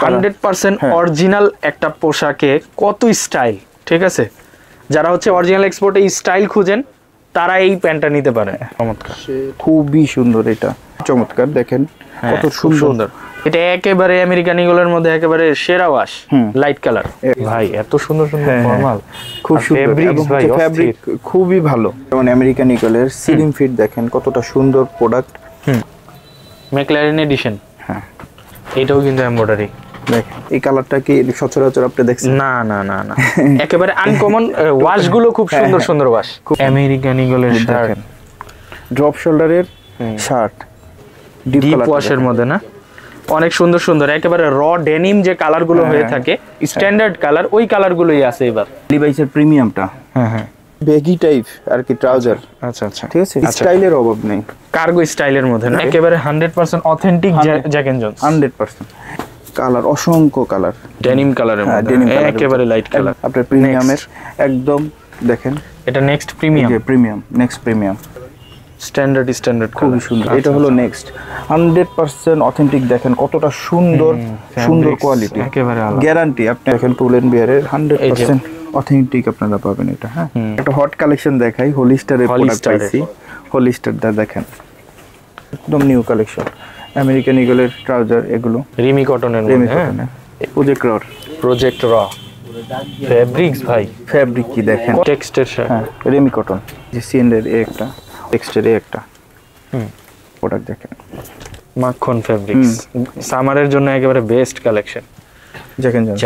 100% original একটা পোশাকে কত স্টাইল, ঠিক আছে? যারা হচ্ছে অরিজিনাল এক্সপোর্টে স্টাইল খুঁজেন তারা এই প্যান্টটা নিতে পারে। চমৎকার, খুবই সুন্দর, এটা চমৎকার। দেখেন কত সুন্দর। এটা একেবারে আমেরিকান ইগলের মধ্যে একেবারে সেরা ওয়াশ, লাইট কালার। ভাই এত সুন্দর সুন্দর ফর্মাল, খুব সুন্দর এবং ফেব্রিক খুবই ভালো। যেমন আমেরিকান ইগলের সিলিং ফিট দেখেন কতটা সুন্দর প্রোডাক্ট। McLaren addition. হ্যাঁ, এটাও কিন্তু এমব্রয়ডারি। দেখেন এই কালারটা কি সচরাচর আপনি দেখছেন? না না না না, একেবারে আনকমন। ওয়াশ গুলো খুব সুন্দর সুন্দর ওয়াশ। আমেরিকান ইগলের শার্ট, ড্রপ শোল্ডারের শার্ট, ডিপ ওয়াশের মধ্যে না, অনেক সুন্দর সুন্দর একেবারে র ডেনিম যে কালার গুলো হয়ে থাকে স্ট্যান্ডার্ড কালার, ওই কালার গুলোই আছে এবার। লিভাইসের প্রিমিয়ামটা, হ্যাঁ বেগি টাইপ আর কি ট্রাউজার। আচ্ছা আচ্ছা, ঠিক আছে, স্টাইলের অভাব নেই, কার্গো স্টাইলের মধ্যে না, একেবারে 100% authentic Jack and Jones. 100% colour, অসংখ্য কালার, ডেনিম কালারের মধ্যে, একেবারে লাইট কালার। আপনার প্রিমিয়ামের একদম দেখেন, এটা next premium, premium next premium standard খুবই সুন্দর। এটা হলো নেক্সট 100% অথেন্টিক। দেখেন কতটা সুন্দর সুন্দর কোয়ালিটি, একেবারে গ্যারান্টি। আপনি দেখেন পুল এন্ড বিয়ারের 100% অথেন্টিক আপনারা পাবেন এটা। হ্যাঁ, একটা হট কালেকশন দেখাই, হলিস্টারের প্রোডাক্ট পাইছি। হলিস্টারটা দেখেন একদম নিউ কালেকশন, আমেরিকান ইগলের ট্রাউজার, এগুলো রিমি কটনের মধ্যে। প্রজেক্ট র ফেব্রিক্স ভাই, ফেব্রিক কি দেখেন, টেক্সটের শার্ট, হ্যাঁ রিমি কটন, যে সিএনএর একটা টেক্সচারে একটা প্রোডাক্ট দেখেন, মাখন ফেব্রিক্স, সামারের জন্য একেবারে best collection. Jack and Jones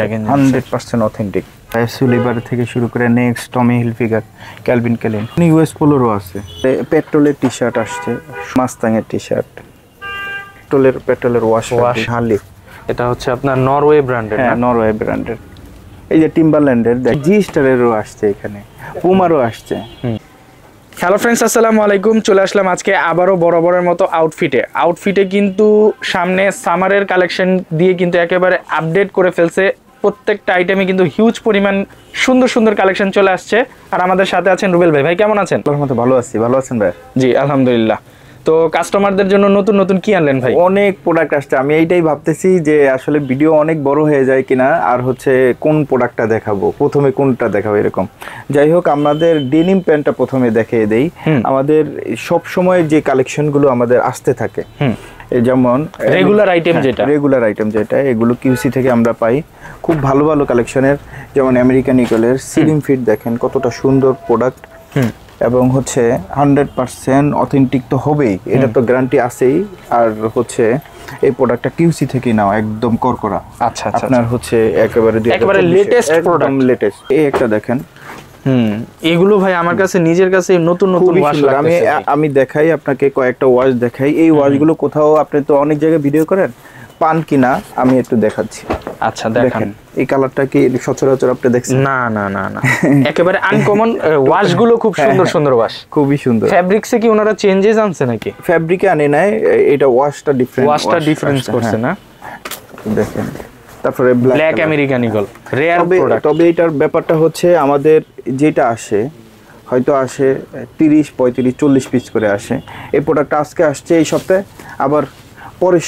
100% authentic. সুলিভার থেকে শুরু করে next Tommy Hilfiger, Calvin Klein, US পোলোরও আছে। পেট্রোলের টি শার্ট আসছে, মাস্তাং এর টি শার্ট, পেট্রোলের ওয়াশ হার্লি। এটা হচ্ছে আপনার নরওয়ে ব্র্যান্ডের, হ্যাঁ নরওয়ে ব্র্যান্ডের। এই যে টিম্বারল্যান্ডের জি স্টারেরও আসছে, এখানে পুমারও আসছে। হ্যালো ফ্রেন্ডস, আসসালামু আলাইকুম। চলে আসলাম আজকে আবারও বরাবরের মতো আউটফিটে কিন্তু সামনে সামারের কালেকশন দিয়ে কিন্তু একেবারে আপডেট করে ফেলছে। প্রত্যেকটা আইটেমে কিন্তু হিউজ পরিমাণ সুন্দর সুন্দর কালেকশন চলে আসছে। আর আমাদের সাথে আছেন রুবেল ভাই। ভাই কেমন আছেন? ভালো আছি, ভালো আছেন ভাই? জি আলহামদুলিল্লাহ। তো কাস্টমারদের জন্য নতুন নতুন কি আনলেন ভাই? অনেক প্রোডাক্ট আসছে। আমি এইটাই ভাবতেছি যে আসলে ভিডিও অনেক বড় হয়ে যায় কিনা, আর হচ্ছে কোন প্রোডাক্টটা দেখাবো, প্রথমে কোনটা দেখাবো এরকম। যাই হোক, আমাদের ডেনিম প্যান্টটা প্রথমে দেখিয়ে দেই। আমাদের সব সময় যে কালেকশনগুলো আমাদের আসতে থাকে, যেমন রেগুলার আইটেম যেটা, এগুলো কিউসি থেকে আমরা পাই। খুব ভালো ভালো কালেকশনের, যেমন আমেরিকান ইগলের সিলিং ফিট দেখেন কতটা সুন্দর প্রোডাক্ট, এবং হচ্ছে 100% অথেন্টিক তো হবেই, এটা তো গ্যারান্টি আছেই। আর হচ্ছে এই প্রোডাক্টটা কিউসি থেকে নাও, একদম করকরা। আচ্ছা আচ্ছা, আপনার হচ্ছে একেবারে লেটেস্ট প্রোডাক্ট, লেটেস্ট। এই একটা দেখেন, এগুলো ভাই আমার কাছে নিজের কাছে নতুন নতুন ওয়াশ লাগতেছে। আমি দেখাই আপনাকে, কয়েকটা ওয়াশ দেখাই। এই ওয়াশগুলো কোথাও আপনি তো অনেক জায়গায় ভিডিও করেন, পান কিনা আমি একটু দেখাচ্ছি। আচ্ছা দেখেন, এই কালারটা কি সচরাচর আপনি দেখছেন? না না না না, একেবারে আনকমন ওয়াশ গুলো, খুব সুন্দর সুন্দর ওয়াশ, খুবই সুন্দর। ফেব্রিক্সে কি ওনারা চেঞ্জেস আনছে নাকি? ফেব্রিকে আনে নাই, এটা ওয়াশটা ডিফারেন্স করছে না। দেখেন, তারপরে black American eagle rare product. তবে এটার ব্যাপারটা হচ্ছে, আমাদের যেটা আসে হয়তো আসে 30, 35, 40 পিস করে আসে। এই প্রোডাক্টটা আজকে আসছে এই সপ্তাহে, আবার পরের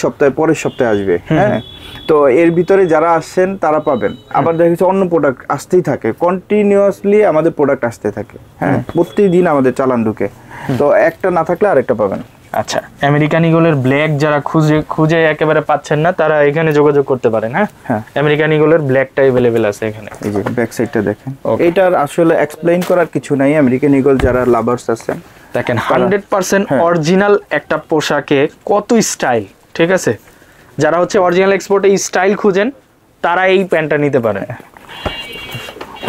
সপ্তাহে আসবে। হ্যাঁ, তো এর ভিতরে যারা আসছেন তারা পাবেন। আবার দেখা যাচ্ছে অন্য প্রোডাক্ট আসতেই থাকে, কন্টিনিউয়াসলি আমাদের প্রোডাক্ট আসতে থাকে। হ্যাঁ, প্রতিদিন আমাদের চালান ঢুকে, তো একটা না থাকলে আরেকটা পাবেন। আচ্ছা, আমেরিকান ইগলের ব্ল্যাক যারা খুঁজে একেবারে পাচ্ছেন না, তারা এখানে যোগাযোগ করতে পারেন। হ্যাঁ, আমেরিকান ইগলের ব্ল্যাকটা अवेलेबल আছে এখানে। এই যে ব্যাক সাইডটা দেখেন, এটার আসলে এক্সপ্লেইন করার কিছু নাই। আমেরিকান ইগল যারা লাভার্স আছেন, দেখেন 100% অরিজিনাল একটা পোশাকে কত স্টাইল, ঠিক আছে? যারা হচ্ছে অরিজিনাল এক্সপোর্টে স্টাইল খুঁজেন তারা এই প্যান্টটা নিতে পারেন।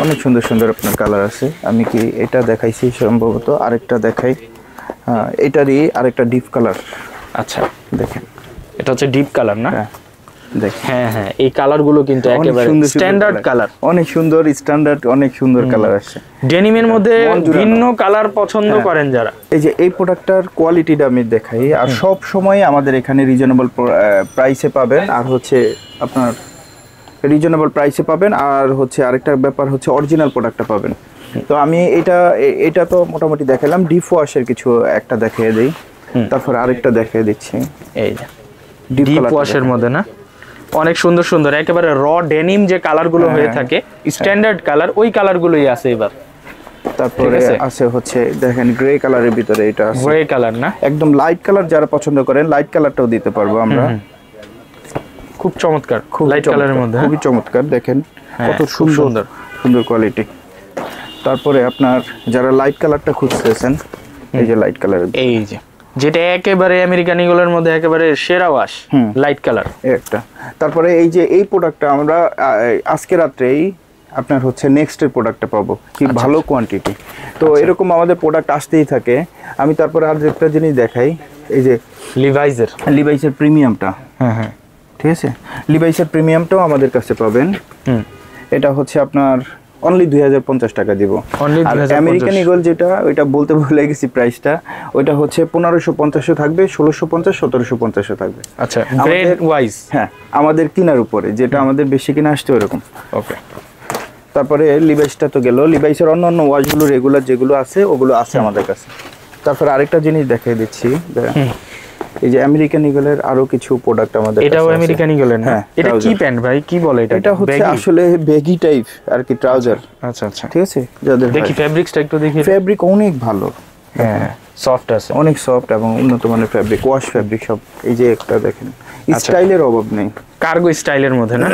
অনেক সুন্দর সুন্দর আপনার কালার আছে। আমি কি এটা দেখাইছি সম্ভবত, আরেকটা দেখাই। হ্যাঁ, এটারই আরেকটা ডিপ কালার। আচ্ছা দেখেন, এটা হচ্ছে ডিপ কালার না? দেখেন, হ্যাঁ, এই কালারগুলো কিন্তু একেবারে স্ট্যান্ডার্ড কালার, অনেক সুন্দর স্ট্যান্ডার্ড, অনেক সুন্দর কালার আছে। ডেনিমের মধ্যে ভিন্ন কালার পছন্দ করেন যারা, এই যে এই প্রোডাক্টটার কোয়ালিটিটা আমি দেখাই। আর সব সময় আমাদের এখানে রিজনেবল প্রাইসে পাবেন, আর হচ্ছে আপনার রিজনেবল প্রাইসে পাবেন। আর হচ্ছে আরেকটা ব্যাপার হচ্ছে অরিজিনাল প্রোডাক্টটা পাবেন। তো আমি এটা তো মোটামুটি দেখালাম। ডিপ ওয়াশের কিছু একটা দেখিয়ে দিই, তারপর আরেকটা দেখিয়ে দিচ্ছি। এই যে ডিপ ওয়াশের মধ্যে না, অনেক সুন্দর সুন্দর একেবারে র ডেনিম যে কালার গুলো হয়ে থাকে স্ট্যান্ডার্ড কালার, ওই কালার গুলোই আছে এবার। তারপরে আছে হচ্ছে দেখেন গ্রে কালারের ভিতরে, এটা আছে গ্রে কালার না, একদম লাইট কালার, যারা পছন্দ করেন লাইট কালারটাও দিতে পারবো আমরা। খুব চমৎকার, খুব লাইট কালারের মধ্যে খুবই চমৎকার, দেখেন কত সুন্দর সুন্দর সুন্দর কোয়ালিটি। তারপরে আপনার যারা লাইট কালারটা খুঁজতেছেন, এই যে লাইট কালার, এই যে যেটা একেবারে আমেরিকান ইগলের মধ্যে একেবারে সেরা ওয়াশ লাইট কালার একটা। তারপরে এই যে এই প্রোডাক্টটা আমরা আজকে রাত্রেই আপনার হচ্ছে নেক্সটের প্রোডাক্টটা পাবো, কি ভালো কোয়ান্টিটি। তো এরকম আমাদের প্রোডাক্ট আসতেই থাকে। আমি তারপরে আর একটা জিনিস দেখাই, এই যে লিভাইসের প্রিমিয়ামটা, হ্যাঁ ঠিক আছে, লিভাইসের প্রিমিয়ামটাও আমাদের কাছে পাবেন। এটা হচ্ছে আপনার অনলি 2050 টাকা দিব। আর আমেরিকান ইগল যেটা, ওইটা বলতে ভুলে গেছি প্রাইসটা, ওইটা হচ্ছে 1550 থাকবে, 1650, 1750 থাকবে। আচ্ছা, গ্রেড ওয়াইজ, হ্যাঁ আমাদের কেনার উপরে, যেটা আমাদের বেশি কিনা আসছে ওরকম। ওকে। তারপরে লিভাইসটা তো গেল, লিভাইসের অন্যান্য ওয়াশগুলো রেগুলার যেগুলো আছে ওগুলো আছে আমাদের কাছে। তারপরে আরেকটা জিনিস দেখিয়ে দিচ্ছি, এই যে আমেরিকান ইগলের আরো কিছু প্রোডাক্ট আমাদের কাছে আছে। এটাও আমেরিকান ইগলের না? এটা কি প্যান্ট ভাই, কি বলে এটা? এটা হচ্ছে আসলে বেগি টাইপ আর কি, ট্রাউজার। আচ্ছা আচ্ছা, ঠিক আছে। যাদের দেখি ফেব্রিক্সটা একটু দেখি। ফেব্রিক অনেক ভালো, হ্যাঁ সফট আছে, অনেক সফট এবং উন্নত মানের ফেব্রিক, ওয়াশ ফেব্রিক সব। এই যে একটা দেখেন, স্টাইলের অভাব নেই, কার্গো স্টাইলের মধ্যে না?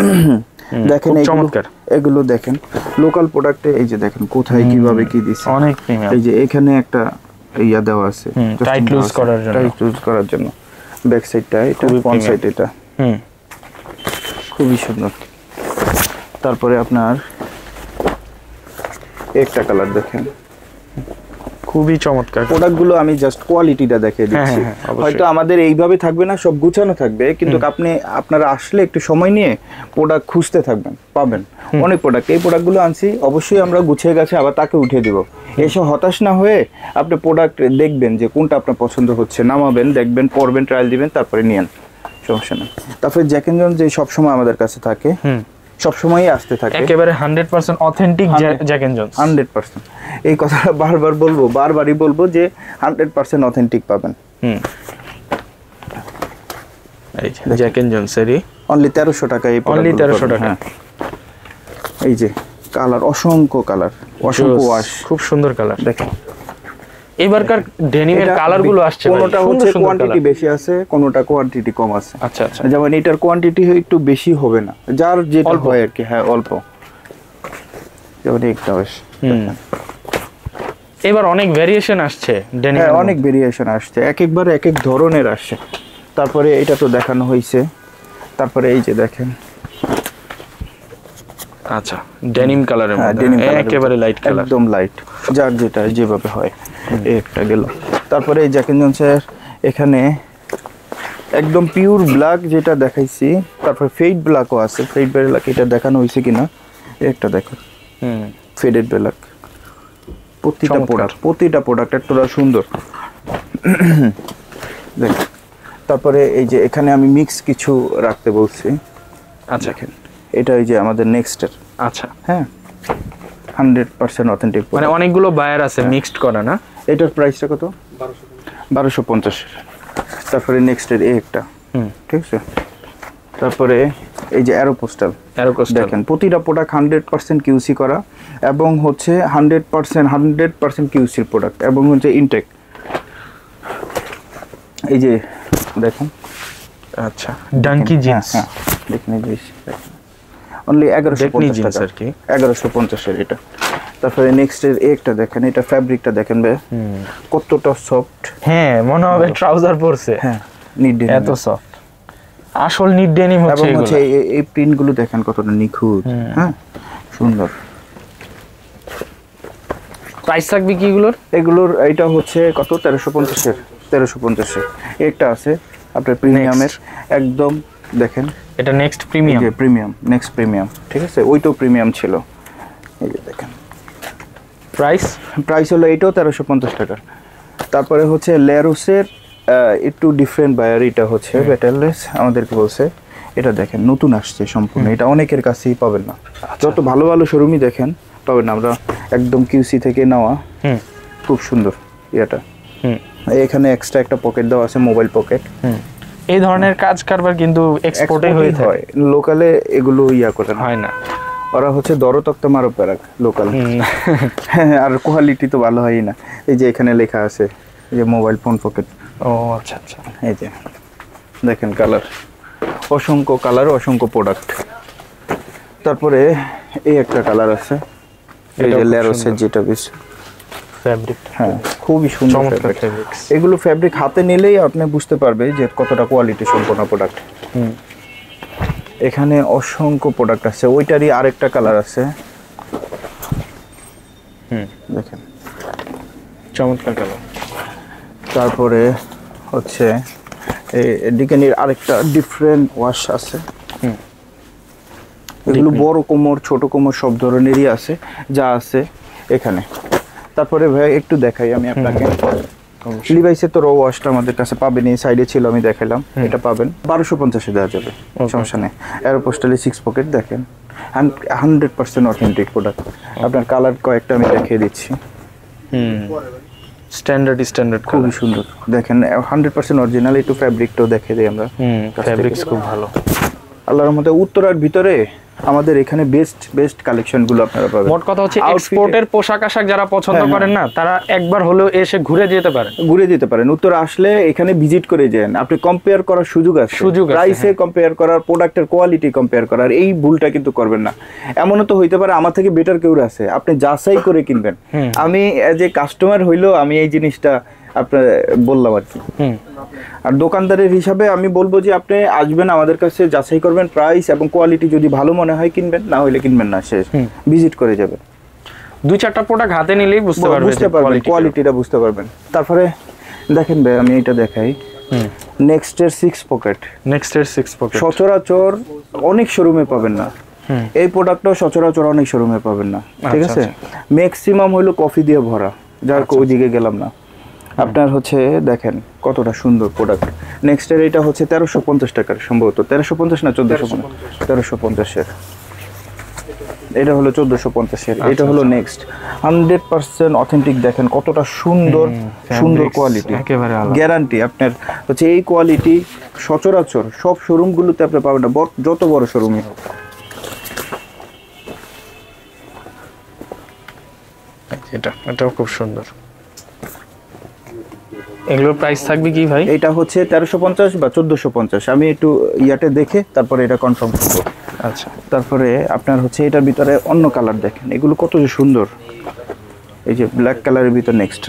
দেখেন চমৎকার। এগুলো দেখেন লোকাল প্রোডাক্টে, এই যে দেখেন কোথায় কিভাবে কি দিছে, অনেক প্রিমিয়াম। এই যে এখানে একটা ইয়া দেওয়া আছে টাইট লুজ করার জন্য, ব্যাক সাইডটা এটা, ফ্রন্ট সাইড এটা, খুবই সুন্দর। তারপরে আপনার একটা কালার দেখেন, খুবই চমৎকার। প্রোডাক্টগুলো আমি জাস্ট কোয়ালিটিটা দেখিয়ে দিচ্ছি। হয়তো আমাদের এইভাবে থাকবে না, সব গুছানো থাকবে, কিন্তু আপনারা আসলে একটু সময় নিয়ে প্রোডাক্ট খুঁজতে থাকবেন, পাবেন অনেক প্রোডাক্ট। এই প্রোডাক্টগুলো আনছি, অবশ্যই আমরা গুছিয়ে গেছে আবার তাকে উঠিয়ে দিব। এসব হতাশ না হয়ে আপনি প্রোডাক্ট দেখবেন যে কোনটা আপনার পছন্দ হচ্ছে, নামাবেন, দেখবেন, পরবেন, ট্রায়াল দিবেন, তারপরে নিয়েন, সমস্যা নেই। তারপরে জ্যাক এন্ড জোন্স যে সবসময় আমাদের কাছে থাকে, সবসময়ই আসতে থাকে, একেবারে 100% অথেন্টিক জ্যাক এন্ড জোন্স। 100%। এই কথাটা বারবারই বলবো যে 100% অথেন্টিক পাবেন। এই যে জ্যাক এন্ড জোন্স এরই অনলি 1300 টাকা। এই অনলি 1300 টাকা। এই যে কালার, অসংখ্য কালার, অসংখ্য ওয়াশ, খুব সুন্দর কালার। দেখেন এবারকার ডেনিমের কালার গুলো আসছে, কোনটা হচ্ছে কোয়ান্টিটি বেশি আছে, কোনটা কোয়ান্টিটি কম আছে। আচ্ছা আচ্ছা, যেমন এটার কোয়ান্টিটি একটু বেশি হবে না, যার যেটা হয় আর কি, হ্যাঁ অল্প। যেমন একটা বেশ, এবার অনেক ভেরিয়েশন আসছে ডেনিম, হ্যাঁ অনেক ভেরিয়েশন আসছে, একবার এক এক ধরনের আসছে। তারপরে এটা তো দেখানো হয়েছে। তারপরে এই যে দেখেন, আচ্ছা ডেনিম কালারের মধ্যে, একেবারে লাইট কালার, একদম লাইট, যার যেটা যেভাবে হয়। এই একটা গেল। তারপরে এই জ্যাক এন্ড জোন্সের এখানে একদম পিওর ব্ল্যাক যেটা দেখাইছি, তারপর ফেড ব্ল্যাকও আছে। ফেড ব্ল্যাক এটা দেখানো হয়েছে কিনা, একটা দেখো, ফেডেড ব্ল্যাক। প্রতিটা প্রোডাক্ট একটা সুন্দর। দেখ, তারপরে এই যে এখানে আমি মিক্স কিছু রাখতে বলছি। আচ্ছা, দেখেন এটা এই যে আমাদের নেক্সটের। আচ্ছা, হ্যাঁ 100% অথেন্টিক, মানে অনেকগুলো বায়ার আছে মিক্সড করা না? এটার প্রাইসটা কত? 1250। তারপরে নেক্সটের এই একটা, ঠিক আছে। তারপরে এই যে অ্যারোপোস্টাল, দেখেন প্রতিটা প্রোডাক্ট 100% কিউসি করা, এবং হচ্ছে 100% কিউসির প্রোডাক্ট, এবং হচ্ছে ইনটেক। এই যে দেখেন, আচ্ছা ডাঙ্কি জিন্স, দেখেন এই যে অনলি 1150 টাকা আর কি, 1150 এর এটা। তারপরে নেক্সটের একটা দেখেন, এটা ফ্যাব্রিকটা দেখেন ভাই কতটা সফট, হ্যাঁ মনে হবে ট্রাউজার পরছে, হ্যাঁ নিট ডেনিম, এত সফট, আসল নিট ডেনিম হচ্ছে এগুলো। হচ্ছে এই প্রিন্ট গুলো দেখেন কতটা নিখুঁত, হ্যাঁ সুন্দর। প্রাইস থাকবে কি এগুলোর? এটা হচ্ছে কত, 1350 এর, 1350 এর একটা আছে আপনার প্রিমিয়ামের, একদম দেখেন এটা নেক্সট প্রিমিয়াম, যে প্রিমিয়াম, নেক্সট প্রিমিয়াম, ঠিক আছে, ওইটাও প্রিমিয়াম ছিল। এই যে দেখেন প্রাইস হলো এইটাও 1350 টাকা। তারপরে হচ্ছে লেরোসের একটু ডিফারেন্ট বায়ার, এটা হচ্ছে ব্যাটেললেস আমাদেরকে বলছে। এটা দেখেন নতুন আসছে সম্পূর্ণ, এটা অনেকের কাছেই পাবেন না, যত ভালো ভালো শোরুমই দেখেন পাবেন না। আমরা একদম কিউসি থেকে নেওয়া, খুব সুন্দর এটা। এখানে এক্সট্রা একটা পকেট দেওয়া আছে, মোবাইল পকেট। এই ধরনের কাজ কারবার কিন্তু এক্সপোর্টে হয়ে থাকে, লোকালে এগুলো ইয়া করে না, হয় না। ওরা হচ্ছে দরতক্ত মারো প্যারাক লোকাল। আর কোয়ালিটি তো ভালো হয়ই না। এই যে এখানে লেখা আছে এই যে মোবাইল ফোন পকেট। ও আচ্ছা আচ্ছা, এই যে দেখেন কালার, অসংখ্য কালার, অসংখ্য প্রোডাক্ট। তারপরে এই একটা কালার আছে, এই যে লেরোসের যেটা বেশ ফ্যাব্রিক, হ্যাঁ খুবই সুন্দর ফ্যাব্রিক। এগুলো ফ্যাব্রিক হাতে নিলেই আপনি বুঝতে পারবে যে কতটা কোয়ালিটি সম্পন্ন প্রোডাক্ট। এখানে অসংখ্য প্রোডাক্ট আছে, ওইটারই আরেকটা কালার আছে, দেখেন চমৎকার কালার। তারপরে হচ্ছে এদিকে আরেকটা ডিফারেন্ট ওয়াশ আছে, এগুলো বড় কোমর ছোট কোমর সব ধরনেরই আছে, যা আছে এখানে। তারপরে ভাই একটু দেখাই আমি আপনাকে, লিভাইসের তো র ওয়াশটা আমাদের কাছে পাবেন, এই সাইডে ছিল আমি দেখাইলাম, এটা পাবেন 1250-এ দেওয়া যাবে, সমস্যা নেই। অ্যারোপোস্টালে 6 পকেট দেখেন, 100% অথেন্টিক প্রোডাক্ট। আপনার কালার কয়েকটা আমি দেখিয়ে দিচ্ছি, স্ট্যান্ডার্ড খুবই সুন্দর দেখেন, 100% অরিজিনাল। একটু ফ্যাব্রিকটাও দেখিয়ে দিই আমরা, ফ্যাব্রিক্স খুব ভালো। আল্লাহর রহমতে উত্তরার ভিতরে আমাদের এখানে বেস্ট কালেকশন গুলো আপনারা পাবেন। মোট কথা হচ্ছে এক্সপোর্টের পোশাক আশাক যারা পছন্দ করেন না, তারা একবার হলেও এসে ঘুরে যেতে পারেন। উত্তর আসলে এখানে ভিজিট করে যান, আপনি কম্পেয়ার করার সুযোগ আছে, প্রাইসে কম্পেয়ার করার, প্রোডাক্টের কোয়ালিটি কম্পেয়ার করার, এই ভুলটা কিন্তু করবেন না। এমনও তো হইতে পারে আমার থেকে বেটার কেউ আছে, আপনি যাচাই করে কিনবেন। আমি এজ এ কাস্টমার হইলেও আমি এই জিনিসটা আপনার বললাম আর কি। আর দোকানদারের হিসাবে আমি বলবো যে আপনি আসবেন আমাদের কাছে, যাচাই করবেন, প্রাইস এবং কোয়ালিটি যদি ভালো মনে হয় কিনবেন, না হলে কিনবেন না, শেষ। ভিজিট করে যাবেন, 2-4টা প্রোডাক্ট হাতে নিলেই বুঝতে পারবেন কোয়ালিটিটা বুঝতে পারবেন। তারপরে দেখেন ভাই আমি এটা দেখাই, নেক্সটের 6 পকেট, সচরাচর অনেক শোরুমে পাবেন না, এই প্রোডাক্টটাও সচরাচর অনেক শোরুমে পাবেন না, ঠিক আছে। ম্যাক্সিমাম হলো কফি দিয়ে ভরা, যার ওইদিকে গেলাম না। আপনার হচ্ছে দেখেন কতটা সুন্দর প্রোডাক্ট। নেক্সটের এটা হচ্ছে 1350 টাকার, সম্ভবত 1350 না 1350-এর, এটা হলো 1450-এর, এটা হলো নেক্সট 100% অথেন্টিক। দেখেন কতটা সুন্দর কোয়ালিটি, একেবারে গ্যারান্টি আপনার হচ্ছে এই কোয়ালিটি সচরাচর সব শোরুমগুলোতে আপনি পাবেন না, যত বড় শোরুমই হোক। এটাও খুব সুন্দর। এগুলোর প্রাইস থাকবে কি ভাই? এটা হচ্ছে 1350 বা 1450, আমি একটু ইয়াতে দেখে তারপরে এটা কনফার্ম করব। আচ্ছা, তারপরে আপনার হচ্ছে এটার ভিতরে অন্য কালার দেখেন, এগুলো কত সুন্দর। এই যে ব্ল্যাক কালারের ভিতর নেক্সট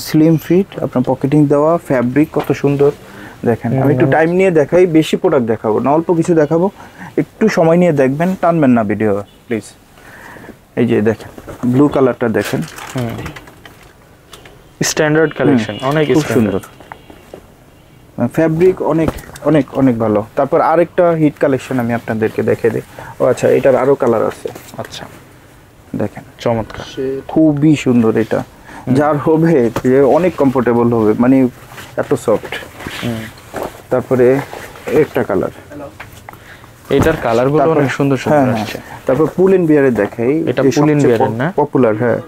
স্লিম ফিট, আপনার পকেটিং দেওয়া, ফ্যাব্রিক কত সুন্দর দেখেন। আমি একটু টাইম নিয়ে দেখাই, বেশি প্রোডাক্ট দেখাবো না, অল্প কিছু দেখাবো, একটু সময় নিয়ে দেখবেন, টানবেন না ভিডিও প্লিজ। এই যে দেখেন ব্লু কালারটা দেখেন, স্ট্যান্ডার্ড কালেকশন, অনেক সুন্দর ফ্যাব্রিক, অনেক অনেক অনেক ভালো। তারপর আরেকটা হিট কালেকশন আমি আপনাদেরকে দেখে দিই। ও আচ্ছা, এটার আরো কালার আছে। আচ্ছা দেখেন চমৎকার, খুবই সুন্দর। এটা যার হবে যে অনেক কমফোর্টেবল হবে, মানে এত সফট। তারপরে একটা কালার, এটার কালারগুলো অনেক সুন্দর আসছে। তারপর পুল এন্ড বিয়ারের দেখাই, এটা পুল এন্ড বিয়ারের না, পপুলার। হ্যাঁ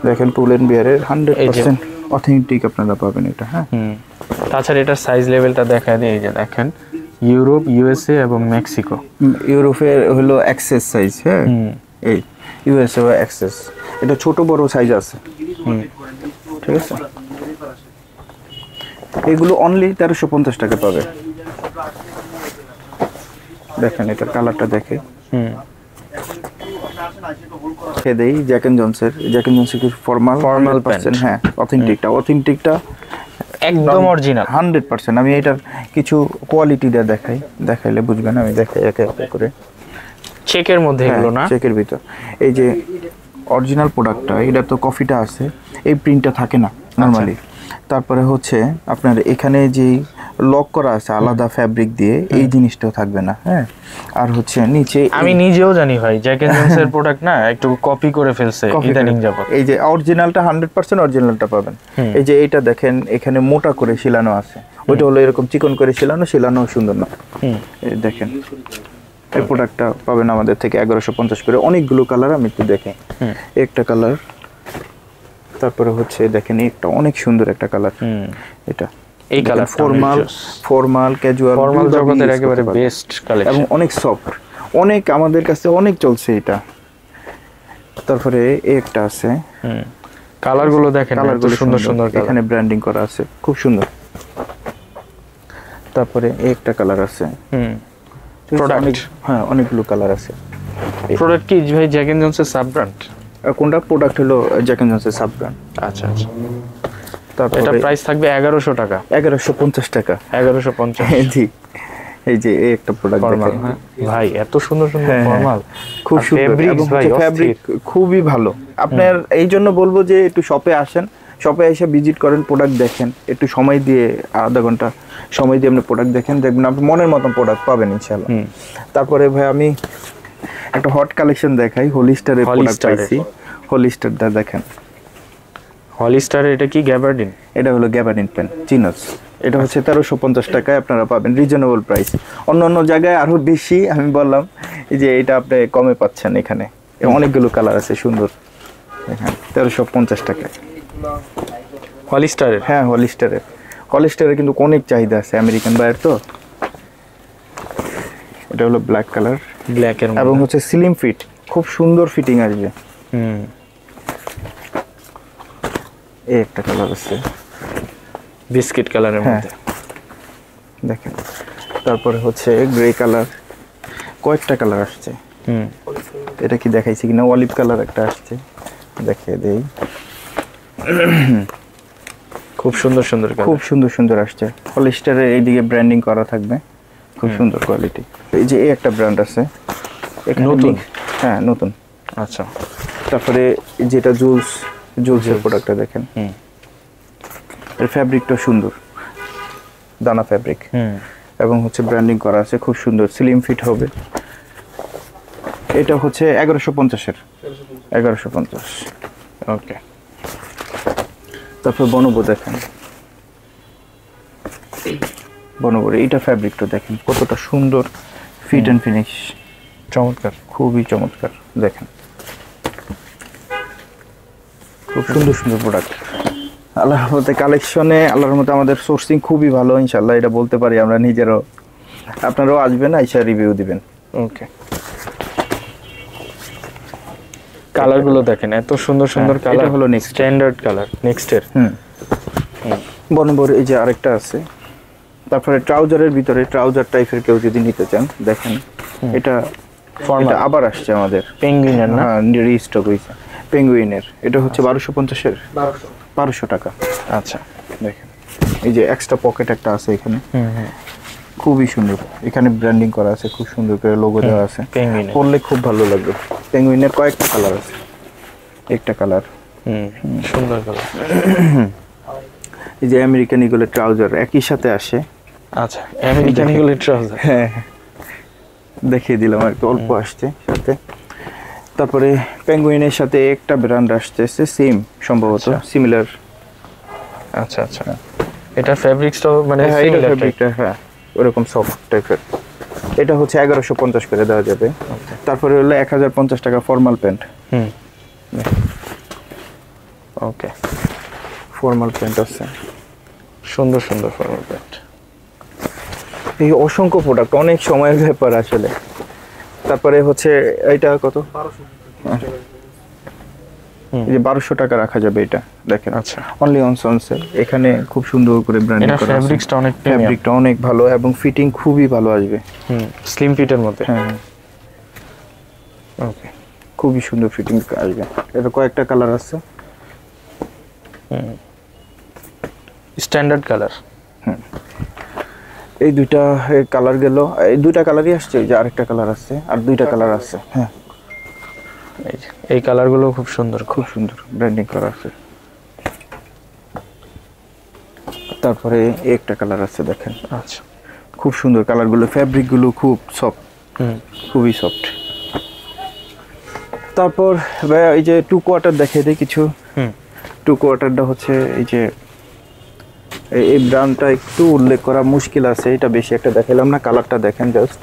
দেখেন পুল এন্ড বিয়ারের 100% অথেন্টিক আপনারা পাবেন এটা। হ্যাঁ তাছাড়া এটার সাইজ লেভেলটা দেখা দেয়, এই যে দেখেন ইউরোপ, ইউএসএ এবং মেক্সিকো। ইউরোপের হলো এক্সেস সাইজ, হ্যাঁ এই ইউএসএ এক্সেস, এটা ছোট বড় সাইজ আছে, ঠিক আছে। এগুলো অনলি 1350 টাকা পাবে। দেখেন এটার কালারটা দেখে দেই, জ্যাক এন্ড জনসের কি ফর্মাল প্যান্ট। হ্যাঁ অথেন্টিকটা একদম অরিজিনাল 100%। আমি এটার কিছু কোয়ালিটিটা দেখাইলে বুঝবেন, আমি দেখাই একে একে করে। চেকের মধ্যে এগুলো না, চেকের ভিতর এই যে অরিজিনাল প্রোডাক্টটা, এটা তো কফিটা আছে, এই প্রিন্টটা থাকে না নরমালি। তারপরে হচ্ছে আপনার এখানে যে লক করা আছে আলাদা ফ্যাব্রিক দিয়ে, এই জিনিসটাও থাকবে না। হ্যাঁ আর হচ্ছে নিচে আমি নিজেও জানি ভাই, জ্যাক এন্ড জনসের প্রোডাক্ট না একটু কপি করে ফেলছে ইদানিং যাবত। এই যে অরিজিনালটা 100% অরিজিনালটা পাবেন। এই যে এইটা দেখেন এখানে মোটা করে শিলানো আছে, ওইটা হলো এরকম চিকন করে শিলানো সুন্দর না। এই দেখেন এই প্রোডাক্টটা পাবেন আমাদের থেকে 1150 করে। অনেকগুলো কালার, আমি একটু দেখে একটা কালার, তারপরে হচ্ছে দেখেন একটা অনেক সুন্দর একটা কালার, এটা এই কালার ফর্মাল ক্যাজুয়াল ফর্মাল জগতের একেবারে বেস্ট কালেকশন এবং অনেক সফট, অনেক আমাদের কাছে অনেক চলছে এটা। তারপরে একটা আছে, কালার গুলো দেখেন কত সুন্দর সুন্দর, এখানে ব্র্যান্ডিং করা আছে, খুব সুন্দর। তারপরে একটা কালার আছে, প্রোডাক্ট, হ্যাঁ অনেকগুলো কালার আছে। প্রোডাক্ট কি ভাই জ্যাক এন্ড জনসের সাব ব্র্যান্ড? কোনটা প্রোডাক্ট হলো জ্যাক এন্ড জনসের সাব ব্র্যান্ড। আচ্ছা আচ্ছা। তারপর এটা প্রাইস থাকবে 1100 টাকা, 1150 টাকা, 1150। জি এই যে এই একটা প্রোডাক্ট দেখেন ভাই, এত সুন্দর সুন্দর ফর্মাল, খুব সুন্দর এবং ফেব্রিক খুবই ভালো। আপনার এই জন্য বলবো যে একটু শপে আসেন, শপে এসে ভিজিট করেন, প্রোডাক্ট দেখেন, একটু সময় দিয়ে আধা ঘন্টা সময় দিয়ে আপনি প্রোডাক্ট দেখেন, দেখবেন আপনি মনের মতন প্রোডাক্ট পাবেন ইনশাআল্লাহ। তারপরে ভাই আমি একটা হট কালেকশন দেখাই, হলিস্টারের প্রোডাক্ট পাইছি। হলিস্টারটা দেখেন, হলিস্টারের এটা কি গ্যাবার্ডিন? এটা হলো গ্যাবার্ডিন পেন চিনোস। এটা হচ্ছে 1350 টাকায় আপনারা পাবেন, রিজনেবল প্রাইস। অন্য অন্য জায়গায় আরো বেশি, আমি বললাম এই যে এটা আপনি কমে পাচ্ছেন এখানে। অনেকগুলো কালার আছে সুন্দর, দেখেন 1350 টাকায় হলিস্টারের। হ্যাঁ হলিস্টারের, হলিস্টারের কিন্তু অনেক চাহিদা আছে আমেরিকান বায়ার তো। এটা হলো ব্ল্যাক কালার, ব্ল্যাক এর এবং হচ্ছে স্লিম ফিট, খুব সুন্দর ফিটিং আসবে। এই একটা কালার আছে বিস্কিট কালারের মধ্যে, দেখেন। তারপরে হচ্ছে গ্রে কালার, কয়েকটা কালার আসছে। এটা কি দেখাইছি কিনা, অলিভ কালার একটা আসছে, দেখিয়ে দেই। খুব সুন্দর সুন্দর, খুব সুন্দর সুন্দর আসছে। হলিস্টারের এইদিকে ব্র্যান্ডিং করা থাকবে, খুব সুন্দর কোয়ালিটি। এই যে এই একটা ব্র্যান্ড আছে নতুন, হ্যাঁ নতুন। আচ্ছা। তারপরে যেটা জুলসের প্রোডাক্টটা দেখেন, এর ফ্যাব্রিকটা সুন্দর, দানা ফ্যাব্রিক, এবং হচ্ছে ব্র্যান্ডিং করা আছে, খুব সুন্দর, স্লিম ফিট হবে। এটা হচ্ছে 1150-এর, 1150। ওকে। তারপর বনবো দেখেন, বনবোর এইটা ফ্যাব্রিকটা দেখেন কতটা সুন্দর, ফিট অ্যান্ড ফিনিশ, চমৎকার, খুবই চমৎকার। দেখেন খুব সুন্দর সুন্দর প্রোডাক্ট। আল্লাহর রহমতে কালেকশনে, আল্লাহর রহমতে আমাদের সোর্সিং খুবই ভালো ইনশাআল্লাহ, এটা বলতে পারি আমরা নিজেরও। আপনারাও আসবেন, আইসা রিভিউ দিবেন। ওকে। কালার গুলো দেখেন, এত সুন্দর সুন্দর কালার। এটা হলো নেক্সট স্ট্যান্ডার্ড কালার, নেক্সটের। বনবর এই যে আরেকটা আছে। তারপরে ট্রাউজারের ভিতরে ট্রাউজার টাইপের কেউ যদি নিতে চান, দেখেন এটা আবার আসছে আমাদের, পেঙ্গুইনের না, রিস্টক হয়েছে পেঙ্গুইনের। এটা হচ্ছে 1250-এর, 1200 টাকা। আচ্ছা, দেখেন এই যে এক্সট্রা পকেট একটা আছে এখানে, খুবই সুন্দর, এখানে ব্র্যান্ডিং করা আছে, খুব সুন্দর করে লোগো দেওয়া আছে, পরলে খুব ভালো লাগবে। পেঙ্গুইনের কয়েকটা কালার আছে, একটা কালার সুন্দর কালার। এই যে আমেরিকান ইগলের ট্রাউজার একই সাথে আসে। আচ্ছা, আমেরিকান ইগলের ট্রাউজার, হ্যাঁ দেখিয়ে দিলাম আর কি, অল্প আসছে সাথে। তারপরে পেঙ্গুইনের সাথে একটা ব্র্যান্ড আসছে সেম, সম্ভবত সিমিলার। আচ্ছা আচ্ছা, এটা ফ্যাব্রিক্সটাও মানে সিমিলার ফ্যাব্রিকটা, হ্যাঁ ওরকম সফট টাইপের। এটা হচ্ছে 1150 করে দেওয়া যাবে। তারপরে হলো 1050 টাকা ফর্মাল প্যান্ট। ওকে, ফর্মাল প্যান্ট আছে, সুন্দর সুন্দর ফর্মাল প্যান্ট। এই অসংখ্য প্রোডাক্ট, অনেক সময়ের ব্যাপার আসলে। তারপরে হচ্ছে এইটা কত, এই যে 1200 টাকা রাখা যাবে এটা, দেখেন। আচ্ছা, অনলি অন সনসেল, এখানে খুব সুন্দর করে ব্র্যান্ডিং করা আছে। ফ্যাব্রিক্সটা অনেক প্রিমিয়াম, ফ্যাব্রিকটা অনেক ভালো এবং ফিটিং খুবই ভালো আসবে। স্লিম ফিটের মধ্যে, হ্যাঁ ওকে, খুবই সুন্দর ফিটিং আসবে। এটা কয়েকটা কালার আছে, স্ট্যান্ডার্ড কালার। এই দুইটা কালার গেল, এই দুইটা কালারই আসছে, এই যে আরেকটা কালার আছে, আর দুইটা কালার আছে। হ্যাঁ এই কালারগুলো খুব সুন্দর, খুব সুন্দর ব্র্যান্ডিং করা আছে। তারপরে একটা কালার আছে, দেখেন। আচ্ছা, খুব সুন্দর কালারগুলো, ফ্যাব্রিকগুলো খুব সফট, খুবই সফট। তারপর ভাইয়া এই যে 2 কোয়ার্টার দেখিয়ে দেয় কিছু। 2 কোয়ার্টারটা হচ্ছে এই যে এই ব্র্যান্ডটা একটু উল্লেখ করা মুশকিল আছে, এটা বেশি একটা দেখাইলাম না। কালারটা দেখেন জাস্ট,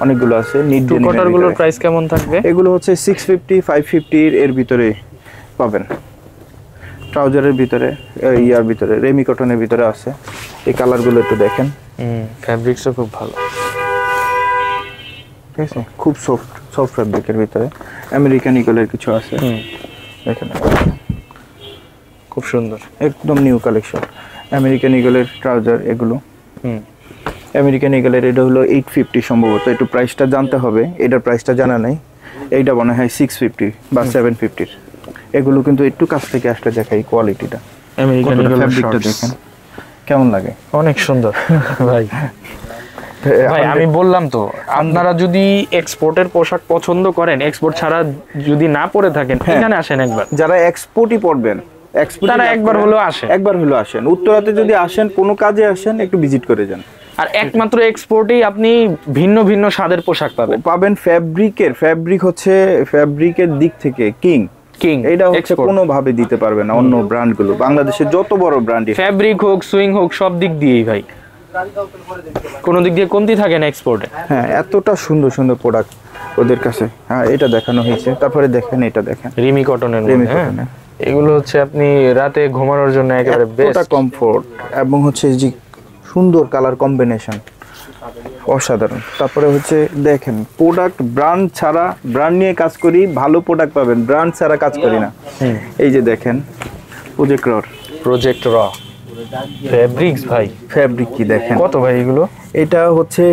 অনেকগুলো আছে। নিট টু কোয়ার্টারগুলোর প্রাইস কেমন থাকবে? এগুলো হচ্ছে 650 550 এর ভিতরে পাবেন। ট্রাউজারের ভিতরে ইয়ার ভিতরে রেমি কটনের ভিতরে আছে। এই কালারগুলো একটু দেখেন। ফ্যাব্রিক্সও খুব ভালো, ঠিক আছে, খুব সফট ফ্যাব্রিকের ভিতরে আমেরিকান ইগলের কিছু আছে। দেখেন খুব সুন্দর, একদম নিউ কালেকশন আমেরিকান ইগলের ট্রাউজার এগুলো। আমেরিকান ইগলের এটা হলো 850 সম্ভবত, একটু প্রাইসটা জানতে হবে, এটার প্রাইসটা জানা নাই। এইটা মনে হয় 650 বা 750। এগুলো কিন্তু একটু কাছ থেকে আসলে দেখাই কোয়ালিটিটা, আমেরিকান ইগলের ফ্যাব্রিকটা দেখেন কেমন লাগে, অনেক সুন্দর। ভাই ভাই আমি বললাম তো, আপনারা যদি এক্সপোর্টের পোশাক পছন্দ করেন, এক্সপোর্ট ছাড়া যদি না পরে থাকেন, এখানে আসেন একবার। যারা এক্সপোর্টই পড়বেন তারা একবার হলো আসেন, উত্তরাতে যদি আসেন, কোনো কাজে আসেন, একটু ভিজিট করে যান। আর একমাত্র এক্সপোর্টেই আপনি ভিন্ন ভিন্ন স্বাদের পোশাক পাবেন। ফ্যাব্রিকের দিক থেকে কিং এটা হচ্ছে কোনোভাবে দিতে পারবে না অন্য ব্র্যান্ডগুলো, বাংলাদেশের যত বড় ব্র্যান্ড, ফ্যাব্রিক হোক, সুইং হোক, সব দিক দিয়েই ভাই কোনো দিক দিয়ে কমতি থাকে না এক্সপোর্টে। হ্যাঁ, এতটা সুন্দর সুন্দর প্রোডাক্ট ওদের কাছে। হ্যাঁ, এটা দেখানো হয়েছে, তারপরে দেখেন এটা দেখেন রেমি কটনের। এগুলো হচ্ছে আপনি রাতে ঘুমানোর জন্য একেবারে বেস্ট, কমফোর্ট, এবং হচ্ছে যে সুন্দর কালার কম্বিনেশন, অসাধারণ। তারপরে হচ্ছে দেখেন প্রোডাক্ট, ব্র্যান্ড ছাড়া, ব্র্যান্ড নিয়ে কাজ করি, ভালো প্রোডাক্ট পাবেন, ব্র্যান্ড ছাড়া কাজ করি না। এই যে দেখেন প্রজেক্ট র ফ্যাব্রিক্স, ভাই ফ্যাব্রিক কি দেখেন, কত ভাই এগুলো? এটা হচ্ছে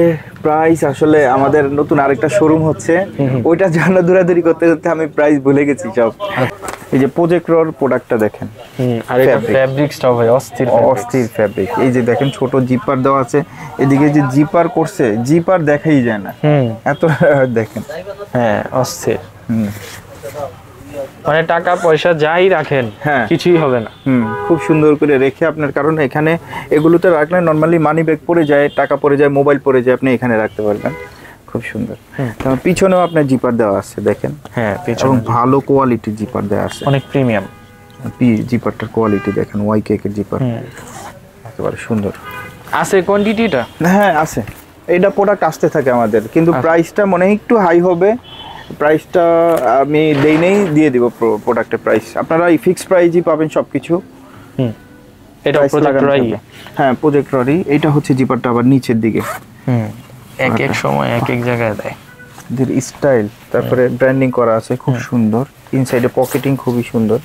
প্রাইস, আসলে আমাদের নতুন আরেকটা শোরুম হচ্ছে, ওইটা জন্য দৌড়াদৌড়ি করতে করতে আমি প্রাইস ভুলে গেছি সব। এই যে প্রজেক্টর প্রোডাক্টটা দেখেন, আর এটা ফ্যাব্রিক্সটাও ভাই অস্থির ফ্যাব্রিক। এই যে দেখেন ছোট জিপার দেওয়া আছে, এদিকে যে জিপার করছে, জিপার দেখাই যায় না এত, দেখেন। হ্যাঁ, অস্থির। মানে টাকা পয়সা যাই রাখেন, হ্যাঁ, কিছুই হবে না। খুব সুন্দর করে রেখে আপনার, কারণ এখানে এগুলোতে রাখলে নরমালি মানি ব্যাগ পড়ে যায়, টাকা পড়ে যায়, মোবাইল পড়ে যায়, আপনি এখানে রাখতে পারবেন। খুব সুন্দর। পিছনেও আপনার জিপার দেওয়া আছে দেখেন। হ্যাঁ, পিছনে ভালো কোয়ালিটির জিপার দেওয়া আছে, অনেক প্রিমিয়াম। জিপারটার কোয়ালিটি দেখেন, ওয়াই কেকের জিপার, একেবারে সুন্দর। আছে কোয়ান্টিটিটা? হ্যাঁ আছে, এইটা প্রোডাক্ট আসতে থাকে আমাদের, কিন্তু প্রাইসটা মনে হয় একটু হাই হবে। প্রাইসটা আমি নেই, দিয়ে দিব প্রোডাক্টের প্রাইস, আপনারা এই ফিক্সড প্রাইসই পাবেন সবকিছু। এটা প্রজেক্টরই? হ্যাঁ, প্রজেক্টরই। এটা হচ্ছে জিপারটা আবার নিচের দিকে, এক এক সময় এক এক জায়গায় দেয়, এদের স্টাইল। তারপরে ব্র্যান্ডিং করা আছে, খুব সুন্দর। ইনসাইডে পকেটিং খুবই সুন্দর।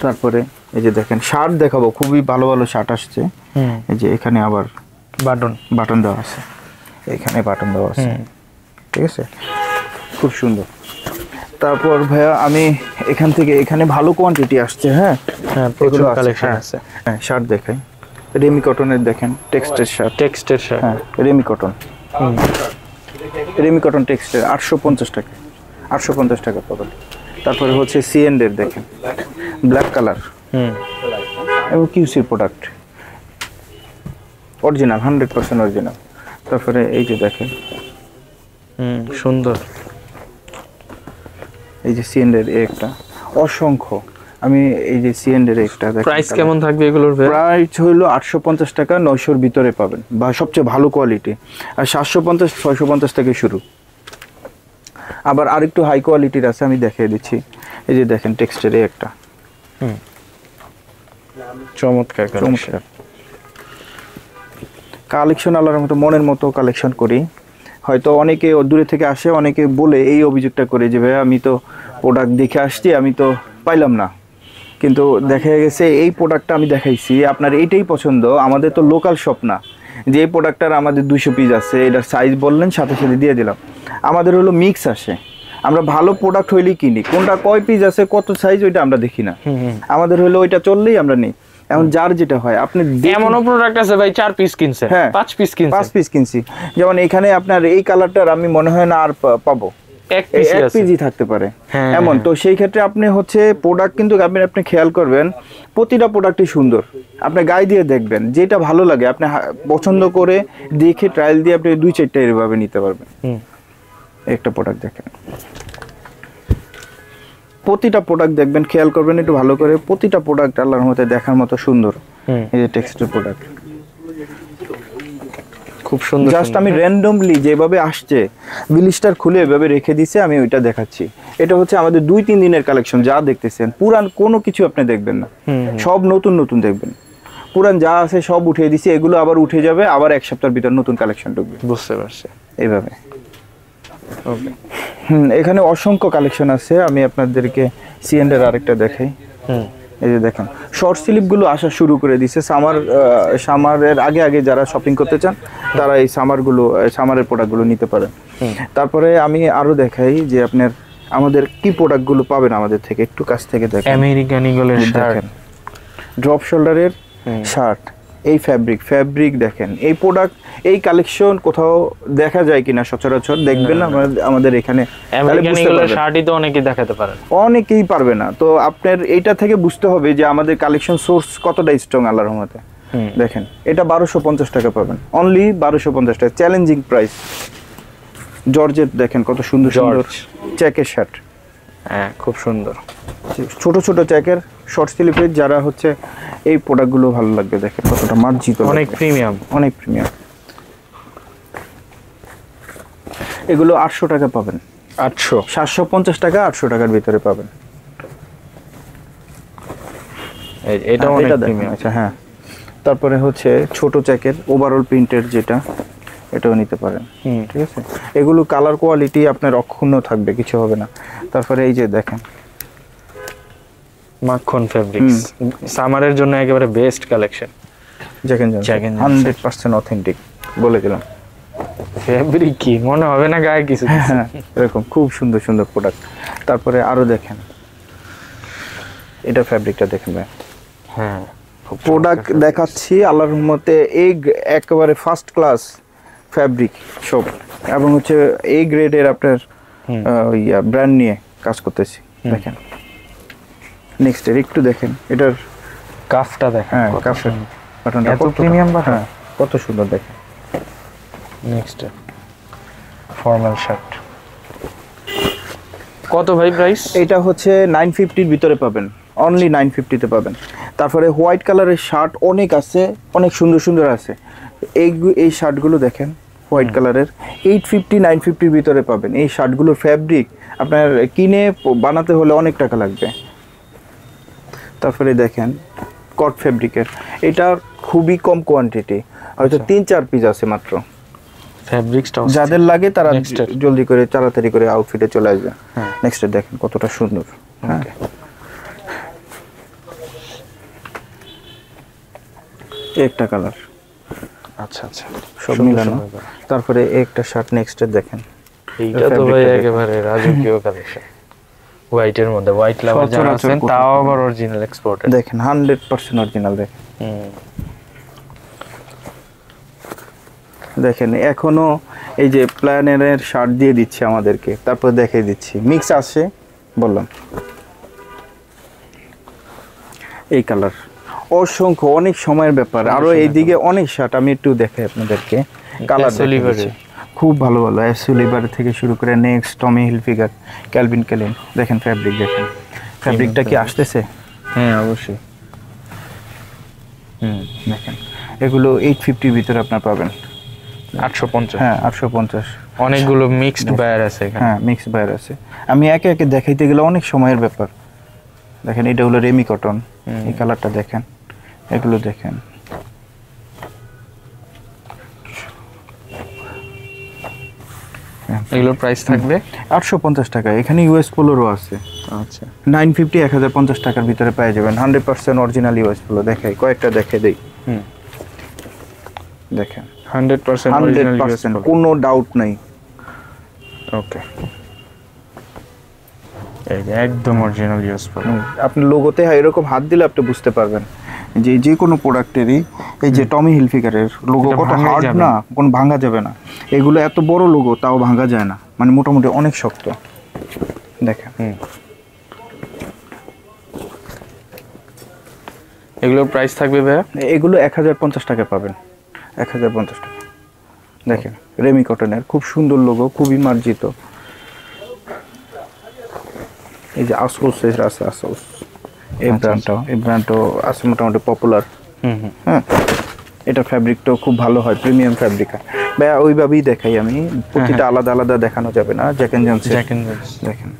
তারপরে এই যে দেখেন শার্ট দেখাবো, খুবই ভালো ভালো শার্ট আসছে। এই যে এখানে আবার বাটন দেওয়া আছে, এখানে বাটন দেওয়া আছে, ঠিক আছে, খুব সুন্দর। তারপর ভাইয়া আমি এখান থেকে, এখানে ভালো কোয়ান্টিটি আসছে। হ্যাঁ, প্রচুর কালেকশন আছে। হ্যাঁ, শার্ট দেখাই, রেমি কটনের দেখেন, টেক্সটের শার্ট। হ্যাঁ, রেমি কটন টেক্সটের 850 টাকা, 850 টাকা পাবেন। তারপরে হচ্ছে সিএন্ডের দেখেন, ব্ল্যাক কালার, এবং কিউসির প্রোডাক্ট, অরিজিনাল, 100% অরিজিনাল। তারপরে এই যে দেখেন, সুন্দর, এই যে সিএন্ডের একটা অসংখ্য, আমি এই যে সিএন্ডের একটা দেখেন। প্রাইস কেমন থাকবে এগুলোর? প্রাইস হলো 850 টাকা, 900-র ভিতরে পাবেন, বা সবচেয়ে ভালো কোয়ালিটি। আর 750-650 থেকে শুরু। আবার আরেকটু হাই কোয়ালিটির আছে, আমি দেখিয়ে দিচ্ছি। এই যে দেখেন টেক্সচারে একটা চমৎকার কালেকশন, আল্লাহর মতো মনের মতো কালেকশন করি। হয়তো অনেকে দূরে থেকে আসে, অনেকে বলে এই অভিযোগটা করে যে ভাই আমি তো প্রোডাক্ট দেখে আসছি, আমি তো পাইলাম না, কিন্তু দেখা গেছে এই প্রোডাক্টটা আমি দেখাইছি, আপনার এইটাই পছন্দ। আমাদের তো লোকাল শপ না যে এই প্রোডাক্টটার আমাদের 200 পিস আছে, এটার সাইজ বললেন সাথে সাথে দিয়ে দিলাম। আমাদের হলো মিক্স আসে, আমরা ভালো প্রোডাক্ট হইলেই কিনি, কোনটা কয় পিস আছে, কত সাইজ, ওইটা আমরা দেখি না। আমাদের হলো ওইটা চললেই আমরা নিই। এখন যার যেটা হয়, আপনি এমনও প্রোডাক্ট আছে ভাই 4 পিস কিনছে, 5 পিস কিনছে, 5 পিস কিনছি। যেমন এখানে আপনার এই কালারটার আমি মনে হয় না আর পাবো, এক পিসই থাকতে পারে এমন। তো সেই ক্ষেত্রে আপনি হচ্ছে প্রোডাক্ট, কিন্তু আপনি খেয়াল করবেন প্রতিটা প্রোডাক্টই সুন্দর, আপনি গায়ে দিয়ে দেখবেন, যেটা ভালো লাগে আপনি পছন্দ করে দেখে ট্রায়াল দিয়ে আপনি 2-4টা এভাবে নিতে পারবেন। একটা প্রোডাক্ট দেখেন, প্রতিটা প্রোডাক্ট দেখবেন, খেয়াল করবেন একটু ভালো করে, প্রতিটা প্রোডাক্ট আল্লাহর মতে দেখার মতো সুন্দর। এই যে টেক্সটাইল প্রোডাক্ট, খুব সুন্দর। জাস্ট আমি র্যান্ডমলি যেভাবে আসছে বিলিস্টার খুলে এভাবে রেখে দিছে, আমি ওইটা দেখাচ্ছি। এটা হচ্ছে আমাদের 2-3 দিনের কালেকশন, যা দেখতেছেন পুরান কোনো কিছু আপনি দেখবেন না, সব নতুন নতুন দেখবেন। পুরান যা আছে সব উঠিয়ে দিছি, এগুলো আবার উঠে যাবে, আবার 1 সপ্তাহের ভিতর নতুন কালেকশন ঢুকবে। বুঝতে পারছি। এইভাবে ওকে। এখানে অসংখ্য কালেকশন আছে, আমি আপনাদেরকে সিএন্ডের আরেকটা দেখাই। এই যে দেখেন শর্ট স্লিপ গুলো আসা শুরু করে দিছে। সামারের আগে আগে যারা শপিং করতে চান তারা এই সামারের প্রোডাক্টগুলো নিতে পারেন। তারপরে আমি আরো দেখাই যে আপনার আমাদের কি প্রোডাক্টগুলো পাবেন আমাদের থেকে, একটু কাছ থেকে দেখেন। আমেরিকান ইগলের শার্ট, ড্রপ শোল্ডারের শার্ট, এই ফ্যাব্রিক দেখেন। এই প্রোডাক্ট, এই কালেকশন কোথাও দেখা যায় কিনা সচরাচর দেখবেন না আমাদের এখানে। আমেরিকান ইগলের শার্টই তো অনেকেই দেখাতে পারেন, অনেকেই পারবে না। তো আপনার এইটা থেকে বুঝতে হবে যে আমাদের কালেকশন সোর্স কতটা স্ট্রং আল্লাহর রহমতে। দেখেন এটা 1250 টাকা পাবেন, অনলি 1250 টাকা, চ্যালেঞ্জিং প্রাইস। জর্জেট দেখেন কত সুন্দর সুন্দর চেকের শার্ট। হ্যাঁ খুব সুন্দর, ছোট ছোট চেকের শর্ট স্লিপের, যারা হচ্ছে এই প্রোডাক্টগুলো ভালো লাগবে। দেখেন কতটা মার্জিত, অনেক প্রিমিয়াম, অনেক প্রিমিয়াম। এগুলো 800 টাকা পাবেন, 800, 750 টাকা 800 টাকার ভিতরে পাবেন। এটা অনেক প্রিমিয়াম। আচ্ছা হ্যাঁ, তারপরে হচ্ছে ছোট চেকের ওভারঅল প্রিন্টের যেটা, এটাও নিতে পারেন। ঠিক আছে, এগুলো কালার কোয়ালিটি আপনার অক্ষুণ্ণ থাকবে, কিছু হবে না। তারপরে এই যে দেখেন মাখন ফেব্রিক্স, সামারের জন্য একেবারে বেস্ট কালেকশন। দেখেন 100% অথেন্টিক বলে দিলাম। ফেব্রিক কি মনে হবে না গায়ে কিছু, এরকম খুব সুন্দর সুন্দর প্রোডাক্ট। তারপরে আরো দেখেন, এটা ফ্যাব্রিকটা দেখেন ভাই। হ্যাঁ প্রোডাক্ট দেখাচ্ছি আল্লাহর রহমতে, একেবারে ফার্স্ট ক্লাস ফ্যাব্রিক সব, এবং হচ্ছে এই গ্রেডের আপনার ব্র্যান্ড নিয়ে কাজ করতেছি। দেখেন নেক্সট এর একটু দেখেন, এটার কাফটা দেখেন। হ্যাঁ কাফের বাটনটা এত প্রিমিয়াম বাটন, হ্যাঁ কত সুন্দর দেখেন। নেক্সট ফর্মাল শার্ট কত ভাই প্রাইস? এটা হচ্ছে 950 এর ভিতরে পাবেন, অনলি 950 তে পাবেন। তারপরে হোয়াইট কালারের শার্ট অনেক আছে, অনেক সুন্দর সুন্দর আছে। এই শার্টগুলো দেখেন হোয়াইট কালারের, 850 950 এর ভিতরে পাবেন। এই শার্টগুলোর ফ্যাব্রিক আপনার কিনে বানাতে হলে অনেক টাকা লাগবে। তারপরে দেখেন কট ফ্যাব্রিকের, এটা খুবই কম কোয়ান্টিটি, হয়তো 3-4 পিস আছে মাত্র। ফ্যাব্রিক্সটা যাদের লাগে তারা জলদি করে তাড়াতাড়ি করে আউটফিটে চলে আসবে। নেক্সট দেখেন কতটা সুন্দর। হ্যাঁ একটা কালার, আচ্ছা আচ্ছা সব মিলানো। তারপরে একটা শার্ট নেক্সট দেখেন, এইটা তো ভাই একেবারে রাজকীয় কালেকশন। হোয়াইটের মধ্যে, হোয়াইট লাভার যারা আছেন তাও আবার অরিজিনাল এক্সপোর্টেড। দেখেন 100% অরিজিনাল। দেখেন দেখেন এখনো এই যে প্ল্যানের শার্ট দিয়ে দিচ্ছে আমাদেরকে, তারপর দেখিয়ে দিচ্ছি মিক্স আছে বললাম। এই কালার অসংখ্য, অনেক সময়ের ব্যাপার। আরো এইদিকে অনেক শার্ট আমি একটু দেখাই আপনাদেরকে। কালার খুব ভালো ভালো, এসলিভার থেকে শুরু করে নেক্সট টমি হিলফিগার, ক্যালভিন ক্লাইন। দেখেন ফ্যাব্রিক, দেখেন ফ্যাব্রিকটা কি আসতেছে? হ্যাঁ অবশ্যই। দেখেন এগুলো 850 ভিতরে আপনার পাবেন। 850? হ্যাঁ 850। অনেকগুলো মিক্সড বায়ার আছে এখানে। হ্যাঁ মিক্সড বায়ার আছে, আমি একে একে দেখাইতে গেলে অনেক সময়ের ব্যাপার। দেখেন এটা হলো রেমি কটন, এই কালারটা দেখেন, এগুলো দেখেন। এগুলোর প্রাইস থাকবে 850 টাকা। এখানে ইউএস পোলোরও আছে। আচ্ছা 950 1050 টাকার ভিতরে পেয়ে যাবেন, 100% অরিজিনাল ইউএস পোলো। দেখাই কয়েকটা দেখে দেই। দেখেন 100% অরিজিনাল ইউএস পোলো, কোনো ডাউট নাই। ওকে এই যে একদম অরিজিনাল ইউএস পোলো। আপনি লোগোতে এরকম হাত দিলে আপনি বুঝতে পারবেন যে যে কোনো প্রোডাক্টেরই এই যে টমি হিলফিগারের লোগো কত হার্ড না, কোন ভাঙা যাবে না। এগুলো এত বড় লোগো তাও ভাঙা যায় না, মানে মোটামুটি অনেক শক্ত। দেখেন এগুলোর প্রাইস থাকবে ভাইয়া? এগুলো 1050 টাকা পাবেন, 1050 টাকা। দেখেন রেমি কটনের খুব সুন্দর লোগো, খুবই মার্জিত। এই যে আসোস আছে, আসোস এই ব্র্যান্ডটাও আছে মোটামুটি পপুলার। হ্যাঁ এটা ফ্যাব্রিকটাও খুব ভালো হয়, প্রিমিয়াম ফ্যাব্রিক হয়। ভাই ওইভাবেই দেখাই আমি, প্রতিটা আলাদা আলাদা দেখানো যাবে না। জ্যাক এন্ড জনস দেখেন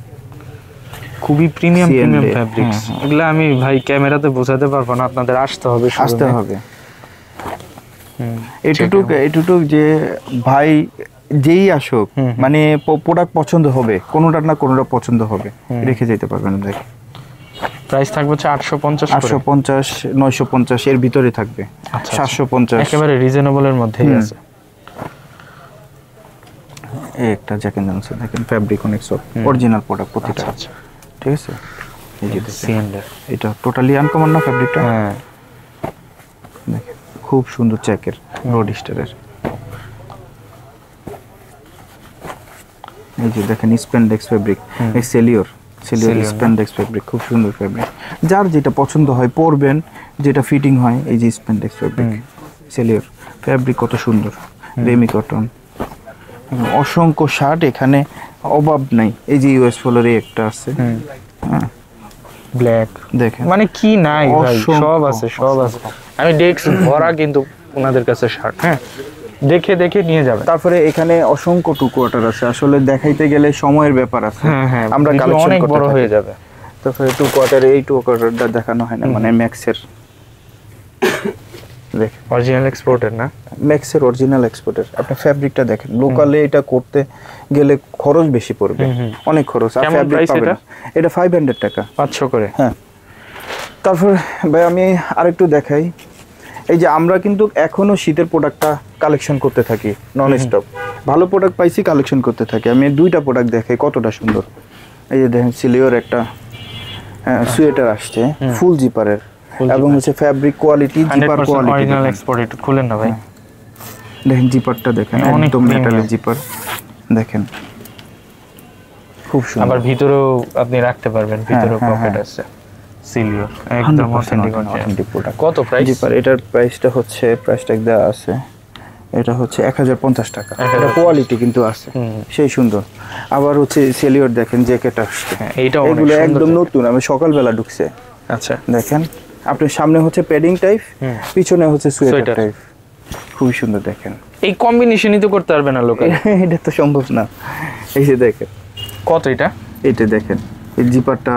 খুবই প্রিমিয়াম CND ফ্যাব্রিক্স। এগুলো আমি ভাই ক্যামেরাতে বোঝাতে পারবো না, আপনাদের আসতে হবে। এটুটুক যে ভাই যেই আসুক মানে প্রোডাক্ট পছন্দ হবে, কোনোটা না কোনোটা পছন্দ হবে, রেখে যেতে পারবেন। দেখেন প্রাইস থাকবে হচ্ছে 850 850 950 এর ভিতরে থাকবে। 750 একেবারে রিজনেবলের মধ্যেই আছে। এই একটা জ্যাক এন্ড জনস দেখেন, ফ্যাব্রিক অনেক সফট, অরিজিনাল প্রোডাক্ট প্রতিটা। আচ্ছা ঠিক আছে, এই যে সিএনডি, এটা টোটালি আনকমন না ফ্যাব্রিকটা। হ্যাঁ দেখেন খুব সুন্দর চ্যাকের রোড স্টারের। এই যে দেখেন স্প্যান্ডেক্স ফ্যাব্রিক, এই সেলিওর স্প্যান্ডেক্স ফ্যাব্রিক, খুব সুন্দর ফ্যাব্রিক। যার যেটা পছন্দ হয় পরবেন, যেটা ফিটিং হয়। এই যে স্প্যান্ডেক্স ফ্যাব্রিক, সেলিওর ফ্যাব্রিক কত সুন্দর, রেমি কটন, অসংখ্য শার্ট, এখানে অভাব নাই। এই যে ইউএস ফলোরে একটা আছে, হ্যাঁ ব্ল্যাক, দেখেন মানে কি নাই ভাই, সব আছে সব আছে। আমি ডেস্ক ভরা কিন্তু ওনাদের কাছে শার্ট, হ্যাঁ দেখে দেখে নিয়ে যাবে। তারপরে এখানে অসংখ্য টু কোয়ার্টার আছে, আসলে দেখাইতে গেলে সময়ের ব্যাপার আছে। হ্যাঁ আমরা কালেকশন অনেক করতে বড় থাকি। হয়ে যাবে। তারপরে টু কোয়ার্টার, এই টু কোয়ার্টারটা দেখানো হয় না, মানে ম্যাক্সের। দেখেন অরিজিনাল এক্সপোর্টের না, ম্যাক্সের অরিজিনাল এক্সপোর্টের। আপনি ফ্যাব্রিকটা দেখেন, লোকালে এটা করতে গেলে খরচ বেশি পড়বে, অনেক খরচ। আর কেমন ফ্যাব্রিক price পাবেন এটা 500 টাকা, 500 করে। হ্যাঁ। তারপর ভাই আমি আরেকটু দেখাই, এই যে আমরা কিন্তু এখনো শীতের প্রোডাক্টটা কালেকশন করতে থাকি নন স্টপ। ভালো প্রোডাক্ট পাইছি, কালেকশন করতে থাকি। আমি দুইটা প্রোডাক্ট দেখাই কতটা সুন্দর। এই যে দেখেন সিলিওর একটা সোয়েটার আসছে, ফুল জিপারের, এবং হচ্ছে fabric quality, zipper quality. Original export, একটু খুলেন না ভাই। দেখেন জিপারটা দেখেন, একদম মেটালের জিপার দেখেন, খুব সুন্দর। আবার ভিতরেও আপনি রাখতে পারবেন, ভিতরেও পকেট আছে। সিলিওর একদম অথেন্টিক প্রোডাক্ট। কত প্রাইস? জিপার এটার প্রাইসটা হচ্ছে, প্রাইস ট্যাগ দেওয়া আছে, এটা হচ্ছে 1050 টাকা। এটা কোয়ালিটি কিন্তু আছে, সেই সুন্দর। আবার হচ্ছে সেলিওর দেখেন, জ্যাকেট আসছে, এগুলো একদম নতুন, আমি সকালবেলা ঢুকছে। আচ্ছা দেখেন আপনার সামনে হচ্ছে প্যাডিং টাইপ, পিছনে হচ্ছে সোয়েটার টাইপ, খুবই সুন্দর। দেখেন এই কম্বিনেশনই তো করতে পারবে না লোকাল, এটা তো সম্ভব না। এই যে দেখেন কত এটা, এটা দেখেন এই জিপারটা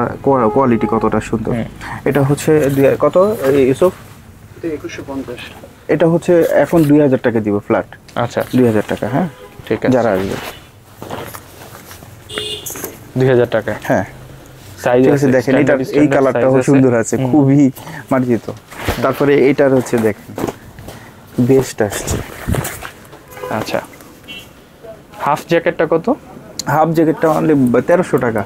কোয়ালিটি কতটা সুন্দর। এটা হচ্ছে কত ইউসুফ? 2150। এটা হচ্ছে এখন 2000 টাকা দিব ফ্ল্যাট। আচ্ছা 2000 টাকা, হ্যাঁ ঠিক আছে। যারা আসবে 2000 টাকা, হ্যাঁ সাইজ আছে। দেখেন এটা এই কালারটাও সুন্দর আছে, খুবই মার্জিত। তারপরে এটার হচ্ছে দেখেন বেস্ট আসছে। আচ্ছা হাফ জ্যাকেটটা কত? হাফ জ্যাকেটটা অনলি 1300 টাকা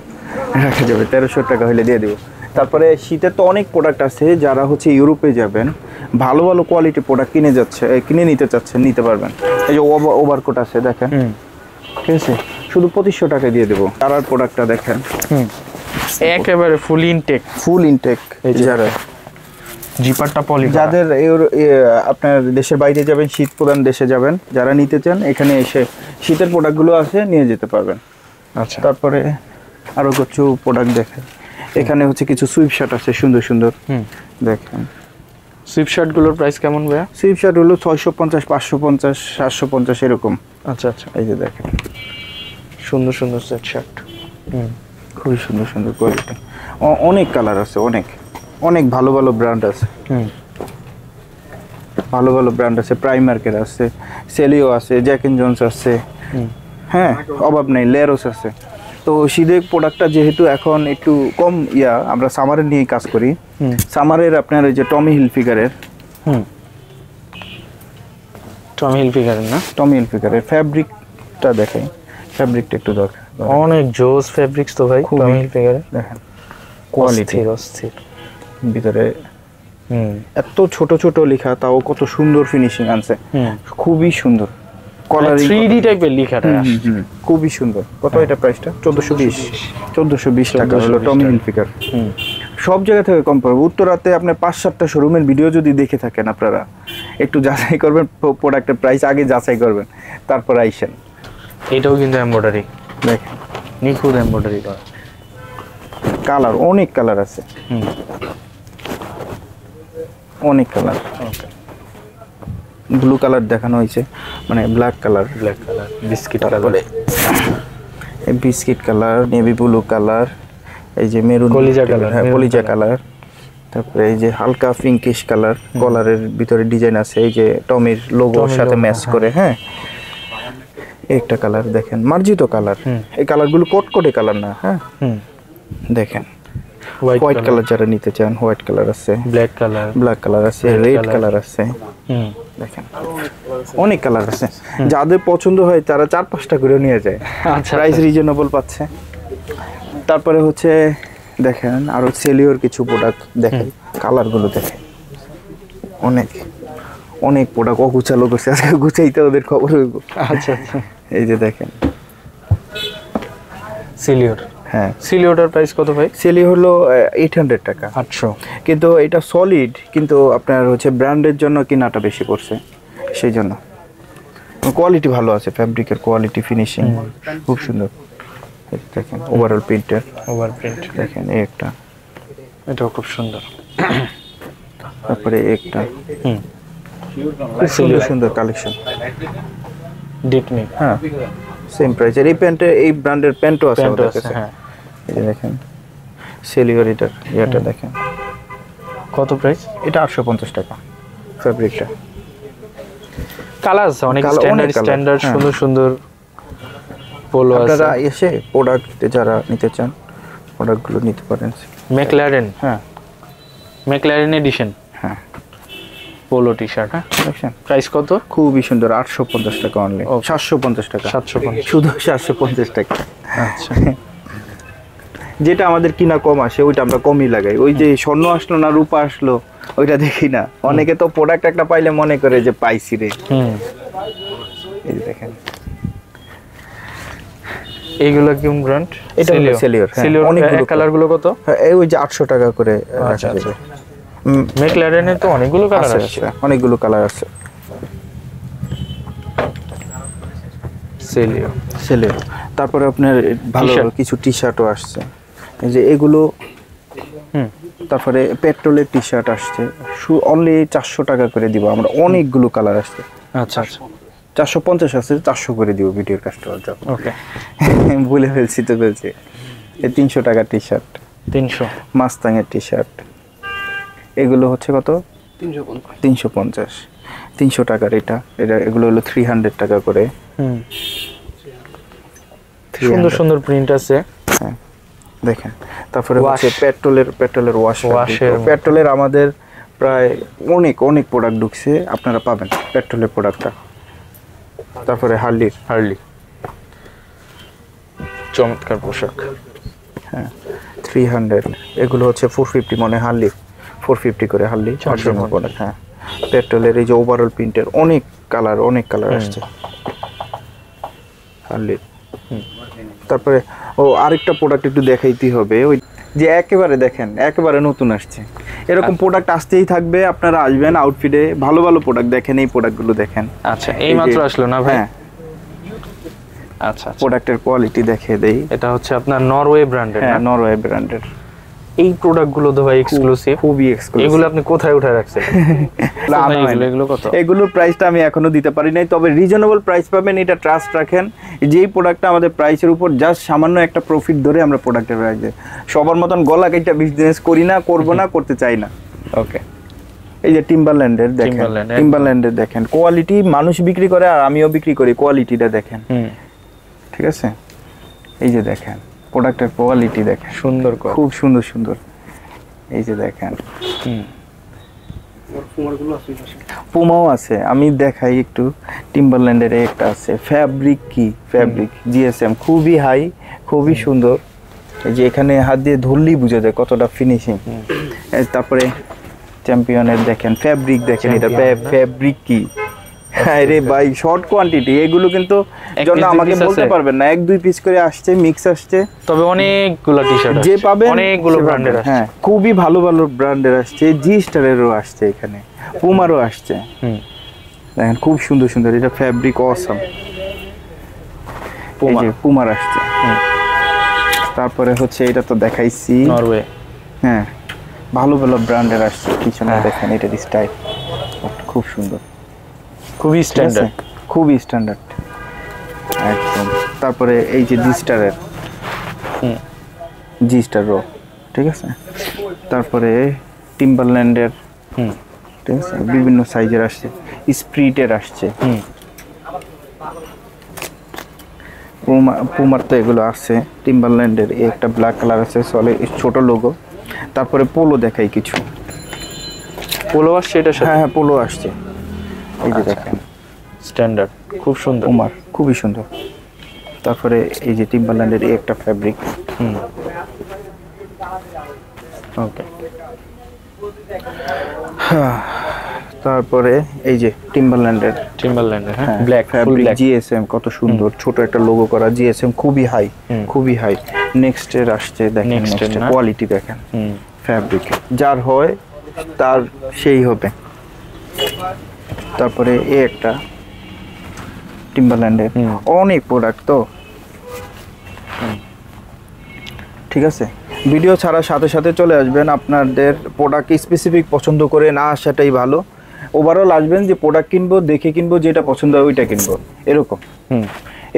রাখা যাবে, 1300 টাকা হলে দিয়ে দেবো। তারপরে শীতের তো অনেক প্রোডাক্ট আছে, যারা হচ্ছে ইউরোপে যাবেন, ভালো ভালো কোয়ালিটি প্রোডাক্ট কিনে নিতে চাচ্ছেন, নিতে পারবেন। এই যে ওভারকোট আছে দেখেন, ঠিক আছে, শুধু 2500 টাকা দিয়ে দেবো। তারার প্রোডাক্টটা দেখেন, একেবারে ফুল ইনটেক। যারা জিপারটা পলি, যাদের আপনার দেশের বাইরে যাবেন, শীত প্রধান দেশে যাবেন, যারা নিতে চান এখানে এসে শীতের প্রোডাক্টগুলো আছে, নিয়ে যেতে পারবেন। আচ্ছা তারপরে আরো কিছু প্রোডাক্ট দেখেন, এখানে হচ্ছে কিছু সুইপ শার্ট আছে সুন্দর সুন্দর। দেখেন সুইপ শার্ট গুলোর প্রাইস কেমন ভাইয়া? সুইপ শার্ট হলো 650, 550, 750 এরকম। আচ্ছা আচ্ছা, এই যে দেখেন সুন্দর সুন্দর সেট শার্ট, খুবই সুন্দর সুন্দর কোয়ালিটি, অনেক কালার আছে, অনেক অনেক ভালো ভালো ব্র্যান্ড আছে। ভালো ভালো ব্র্যান্ড আছে, প্রাইমার্কের আছে, সেলিও আছে, জ্যাক এন্ড জনস আছে, হ্যাঁ অভাব নেই, লেরোস আছে। তো শীতের প্রোডাক্টটা যেহেতু এখন একটু কম আমরা সামারের নিয়ে কাজ করি। সামারের আপনার ওই যে টমি হিলফিগারের না, টমি হিলফিগারের ফ্যাব্রিকটা দেখাই, ফ্যাব্রিকটা একটু দরকার, অনেক জোস ফ্যাব্রিক্স তো ভাই। টমি হিলফিগারের দেখেন কোয়ালিটি, অস্থির ভিতরে এত ছোট ছোট লেখা, তাও কত সুন্দর ফিনিশিং আনছে, খুবই সুন্দর। কলারিং 3D টাইপের লেখাটা খুবই সুন্দর। কত এটা প্রাইসটা? 1420 টাকা হলো টমি হিলফিগার। সব জায়গা থেকে কম পড়বে। উত্তরাতে আপনার 5-7টা শোরুমের ভিডিও যদি দেখে থাকেন, আপনারা একটু যাচাই করবেন, প্রোডাক্টের প্রাইস আগে যাচাই করবেন, তারপর আইসেন। এটাও কিন্তু এমব্রয়ডারি, দেখেন নিখুঁত এমব্রয়ডারি করা, কালার অনেক কালার আছে, অনেক কালার। ব্লু কালার দেখানো হয়েছে, মানে ব্ল্যাক কালার, বিস্কিট তারপরে এই biscuit colour, navy blue colour, এই যে মেরুন কলিজা কালার, হ্যাঁ কলিজা কালার, তারপরে এই যে হালকা পিঙ্কিশ কালার, কলারের ভিতরে ডিজাইন আছে এই যে টমির লোগোর সাথে ম্যাচ করে। হ্যাঁ একটা কালার দেখেন মার্জিত কালার, এই কালারগুলো কটকটে কালার না। হ্যাঁ দেখেন হোয়াইট কালার যারা নিতে চান হোয়াইট কালার আছে, ব্ল্যাক কালার আছে, রেড কালার আছে। দেখেন অনেক কালার আছে, যাদের পছন্দ হয় তারা 4-5টা করে নিয়ে যায়। আচ্ছা, প্রাইস রিজনেবল পাচ্ছে। তারপরে হচ্ছে দেখেন আরো সেলিওর কিছু প্রোডাক্ট দেখেন, কালারগুলো দেখেন, অনেক অনেক প্রোডাক্ট অগুছালো করছে, আজকে গুছাইতে ওদের খবর হইব। আচ্ছা আচ্ছা, এই যে দেখেন সিলিওর। হ্যাঁ সিলিওটার প্রাইস কত ভাই? সেলি হলো 800 টাকা, 800। কিন্তু এটা সলিড, কিন্তু আপনার হচ্ছে ব্র্যান্ডের জন্য কিনাটা বেশি পড়ছে, সেই জন্য। কোয়ালিটি ভালো আছে, ফ্যাব্রিকের কোয়ালিটি, ফিনিশিং খুব সুন্দর। এই যে দেখেন ওভারঅল প্রিন্টের, ওভারপ্রিন্ট দেখেন এই একটা, এটাও খুব সুন্দর। তারপরে একটা খুব সুন্দর সুন্দর কালেকশন। ডিটমি, হ্যাঁ সেম প্রাইসের এই প্যান্টে, এই ব্র্যান্ডের প্যান্টও আছে আমাদের কাছে। হ্যাঁ, এই যে দেখেন সেলিওর, এটার ইয়াটা দেখেন কত প্রাইস? এটা 850 টাকা ফ্যাব্রিকটা। কালার আছে অনেক, Colour, অনেক colour, স্ট্যান্ডার্ড হ্যাঁ। সুন্দর সুন্দর পোলো আছে। আপনারা এসে প্রোডাক্ট যারা নিতে চান প্রোডাক্টগুলো নিতে পারেন। ম্যাকলারেন, হ্যাঁ ম্যাকলারেন এডিশন হ্যাঁ পোলো টি শার্ট। হ্যাঁ, দেখছেন প্রাইস কত? খুবই সুন্দর, 850 টাকা অনলি, 750 টাকা, 750, শুধু 750 টাকা। আচ্ছা। যেটা আমাদের কিনা কম আসে ওইটা আমরা কমই লাগাই, ওই যে স্বর্ণ আসলো না রূপা আসলো ওইটা দেখি না। অনেকে তো প্রোডাক্ট একটা পাইলে মনে করে যে পাইছি রে। এই যে দেখেন এইগুলো কি ব্র্যান্ড? এটা হলো সেলিওর। সেলিওর অনেকগুলো কালার গুলো কত? হ্যাঁ এই ওই যে 800 টাকা করে আচ্ছা রাখা আচ্ছা। যাবে। ম্যাকলারেনে তো অনেকগুলো কালার আছে, আছে। অনেকগুলো কালার আছে সেলিওর। সেলিওর। তারপরে আপনার ভালো T-shirt। কিছু টি শার্টও আসছে, এই যে এগুলো। তারপরে পেট্রোলের টি শার্ট আসছে, অনলি 400 টাকা করে দিব আমরা, অনেকগুলো কালার আসছে। আচ্ছা আচ্ছা, 450 আছে, 400 করে দিব ভিডিওর কাস্টমার যখন। ওকে, ভুলে ফেলছি তো বলছি। এই 300 টাকা টি শার্ট, 300। মাস্তাংয়ের টি শার্ট, এগুলো হচ্ছে কত? 350, 300 টাকার এটা, এগুলো হলো 300 টাকা করে। সুন্দর সুন্দর প্রিন্ট আছে। হ্যাঁ দেখেন। তারপরে হচ্ছে পেট্রোলের ওয়াশের, ওয়াশের পেট্রোলের আমাদের প্রায় অনেক অনেক প্রোডাক্ট ঢুকছে, আপনারা পাবেন পেট্রোলের প্রোডাক্টটা। তারপরে হার্লি চমৎকার পোশাক। হ্যাঁ 300, এগুলো হচ্ছে 450, মানে হার্লি 450 করে হার্লি, 400 প্রোডাক্ট। হ্যাঁ পেট্রোলের এই যে ওভারঅল প্রিন্টের অনেক কালার আসছে হার্লি। তারপরে আরেকটা প্রোডাক্ট একটু দেখাইতেই হবে, ওই যে একেবারে দেখেন একেবারে নতুন আসছে, এরকম প্রোডাক্ট আসতেই থাকবে। আপনারা আসবেন আউটফিটে, ভালো ভালো প্রোডাক্ট দেখেন, এই প্রোডাক্টগুলো দেখেন। আচ্ছা, এই মাত্র আসলো না ভাই? হ্যাঁ আচ্ছা, প্রোডাক্টের কোয়ালিটি দেখিয়ে দেই। এটা হচ্ছে আপনার নরওয়ে ব্র্যান্ডের। হ্যাঁ নরওয়ে ব্র্যান্ডের। এই প্রোডাক্টগুলো তো ভাই এক্সক্লুসিভ, খুবই এক্সক্লুসিভ। এগুলো আপনি কোথায় উঠায় রাখছেন? এগুলো কত? এগুলোর প্রাইসটা আমি এখনো দিতে পারি নাই, তবে রিজনেবল প্রাইস পাবেন, এটা ট্রাস্ট রাখেন। যেই প্রোডাক্টটা আমাদের প্রাইসের উপর জাস্ট সামান্য একটা প্রফিট ধরে আমরা প্রোডাক্টের প্রাইস দিই। সবার মতন গলা কেটে বিজনেস করি না, করব না, করতে চাই না। ওকে, এই যে টিম্বারল্যান্ডের দেখেন কোয়ালিটি, মানুষ বিক্রি করে আর আমিও বিক্রি করি, কোয়ালিটিটা দেখেন। ঠিক আছে, এই যে দেখেন প্রোডাক্টের কোয়ালিটি দেখেন, সুন্দর, খুব সুন্দর সুন্দর। এই যে দেখেন পুমাও আছে, আমি দেখাই একটু। টিম্বারল্যান্ডের একটা আছে, ফ্যাব্রিক জিএসএম, খুবই হাই, খুবই সুন্দর। এই যে এখানে হাত দিয়ে ধরলেই বুঝে যায় কতটা ফিনিশিং। তারপরে চ্যাম্পিয়নের দেখেন ফ্যাব্রিক, দেখেন এটা ফ্যাব্রিক কি। আরে ভাই শর্ট কোয়ান্টিটি, এগুলো কিন্তু জন্য আমাকে বলতে পারবেন না, 1-2 পিস করে আসছে, মিক্স আসছে, তবে অনেকগুলো টি-শার্ট যে পাবেন অনেকগুলো ব্র্যান্ডের আসছে। হ্যাঁ খুবই ভালো ভালো ব্র্যান্ডের আসছে, জি স্টারেরও আসছে, এখানে পুমারও আসছে। দেখেন খুব সুন্দর সুন্দর, এটা ফ্যাব্রিক অসাম, পুমার আসছে। তারপরে হচ্ছে এটা তো দেখাইছি নরওয়ে। হ্যাঁ ভালো ভালো ব্র্যান্ডের আসছে, পিছনে দেখেন এটার স্টাইল খুব সুন্দর। খুবই স্ট্যান্ডার্ড, খুবই স্ট্যান্ডার্ড একদম। তারপরে এই যে জি স্টারের জি স্টার রো, ঠিক আছে। তারপরে টিম্বারল্যান্ডের, ঠিক আছে, বিভিন্ন সাইজের আসছে, স্প্রিটের আসছে, পুমার তো এগুলো আসছে। টিম্বারল্যান্ডের একটা ব্ল্যাক কালার আছে, সলে ছোট লোগো। তারপরে পোলো দেখাই কিছু, পোলো আসছে এটা সাথে? হ্যাঁ পোলো আসছে, এই যে দেখেন স্ট্যান্ডার্ড, খুব সুন্দর, পুমার খুবই সুন্দর। তারপরে এই যে টিম্বারল্যান্ডের একটা ফ্যাব্রিক, ওকে। তারপরে এই যে টিম্বারল্যান্ডের হ্যাঁ, ব্ল্যাক, ফুল ব্ল্যাক, জিএসএম কত সুন্দর, ছোট একটা লোগো করা জিএসএম, খুবই হাই, খুবই হাই। নেক্সটের আসছে, দেখেন নেক্সটের কোয়ালিটি দেখেন, ফ্যাব্রিক যার হয় তার সেই হবে। তারপরে একটা টিম্বারল্যান্ডের, অনেক প্রোডাক্ট তো, ঠিক আছে। ভিডিও ছাড়ার সাথে সাথে চলে আসবেন, আপনাদের প্রোডাক্ট স্পেসিফিক পছন্দ করে না আসাটাই ভালো। ওভারঅল আসবেন যে প্রোডাক্ট কিনবো, দেখে কিনবো, যেটা পছন্দ হয় ওইটা কিনবো,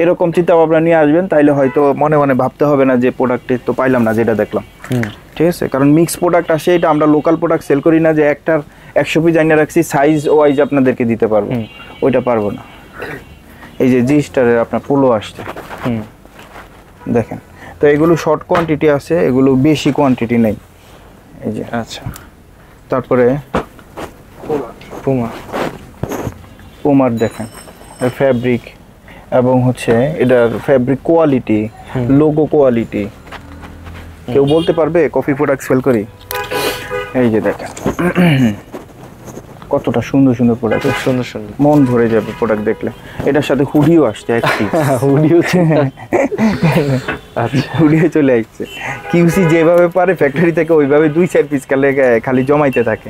এরকম চিন্তা ভাবনা নিয়ে আসবেন। তাইলে হয়তো মনে মনে ভাবতে হবে না যে প্রোডাক্টের তো পাইলাম না যেটা দেখলাম, ঠিক আছে। কারণ মিক্স প্রোডাক্ট আসে, এটা আমরা লোকাল প্রোডাক্ট সেল করি না যে একটার 100 পিস জানিয়ে রাখছি সাইজ ওয়াইজ আপনাদেরকে দিতে পারবো, ওইটা পারবো না। এই যে জি স্টারের আপনার পোলো আসছে, দেখেন। তো এগুলো শর্ট কোয়ান্টিটি আছে, এগুলো বেশি কোয়ান্টিটি নেই, এই যে। আচ্ছা, তারপরে পুমার দেখেন ফ্যাব্রিক, এবং হচ্ছে এটার ফ্যাব্রিক কোয়ালিটি, লোগো কোয়ালিটি, কেউ বলতে পারবে কফি প্রোডাক্ট সেল করি? এই যে দেখেন কতটা সুন্দর সুন্দর প্রোডাক্ট, সুন্দর সুন্দর, মন ভরে যাবে প্রোডাক্ট দেখলে। এটার সাথে হুডিও আসছে, এক পিস হুডিও, হুডিও চলে আসছে। কিউসি যেভাবে পারে ফ্যাক্টরি থেকে ওইভাবে 2-4 পিস খালি জমাইতে থাকে,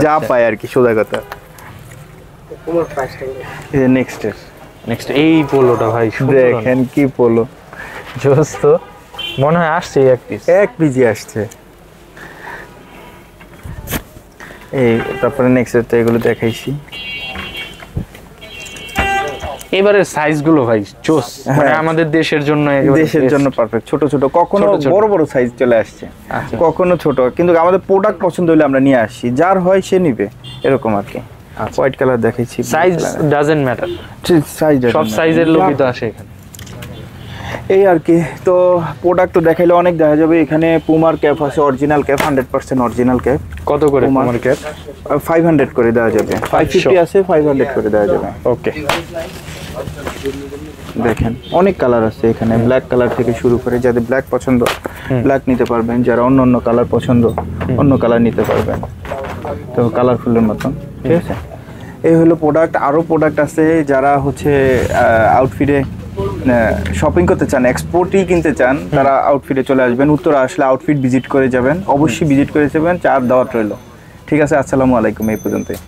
যা পায় আর কি, সোজা কথা। নেক্সট এই পোলোটা ভাই দেখেন কি পোলো, জোস তো, মনে হয় আসছে এক পিসই আসছে। এই তারপরে নেক্সট এগুলো দেখাইছি। এবারের সাইজগুলো ভাই জোস, মানে আমাদের দেশের জন্য পারফেক্ট। ছোট ছোট, কখনো বড় বড় সাইজ চলে আসছে, কখনো ছোট, কিন্তু আমাদের প্রোডাক্ট পছন্দ হলে আমরা নিয়ে আসি, যার হয় সে নিবে, এরকম আর কি। হোয়াইট কালার দেখাইছি, সাইজ ডাজন্ট ম্যাটার, সব সাইজের লোকই তো আসে এখানে, এই আর কি। তো প্রোডাক্ট তো দেখাইলে অনেক দেখা যাবে। এখানে পুমার ক্যাপ আছে, অরিজিনাল ক্যাপ, 100% অরিজিনাল ক্যাপ। কত করে পুমার ক্যাপ? 500 করে দেওয়া যাবে, 550 আছে, 500 করে দেওয়া যাবে। ওকে, দেখেন অনেক কালার আছে এখানে, ব্ল্যাক কালার থেকে শুরু করে, যাদের ব্ল্যাক পছন্দ ব্ল্যাক নিতে পারবেন, যারা অন্য অন্য কালার পছন্দ অন্য কালার নিতে পারবেন, তো কালারফুলের মতন, ঠিক আছে। এই হলো প্রোডাক্ট। আরও প্রোডাক্ট আছে, যারা হচ্ছে আউটফিটে শপিং করতে চান, এক্সপোর্টই কিনতে চান, তারা আউটফিটে চলে আসবেন। উত্তরা আসলে আউটফিট ভিজিট করে যাবেন, অবশ্যই ভিজিট করে যাবেন, চার দাওয়াত রইল। ঠিক আছে, আসসালামু আলাইকুম, এই পর্যন্তই।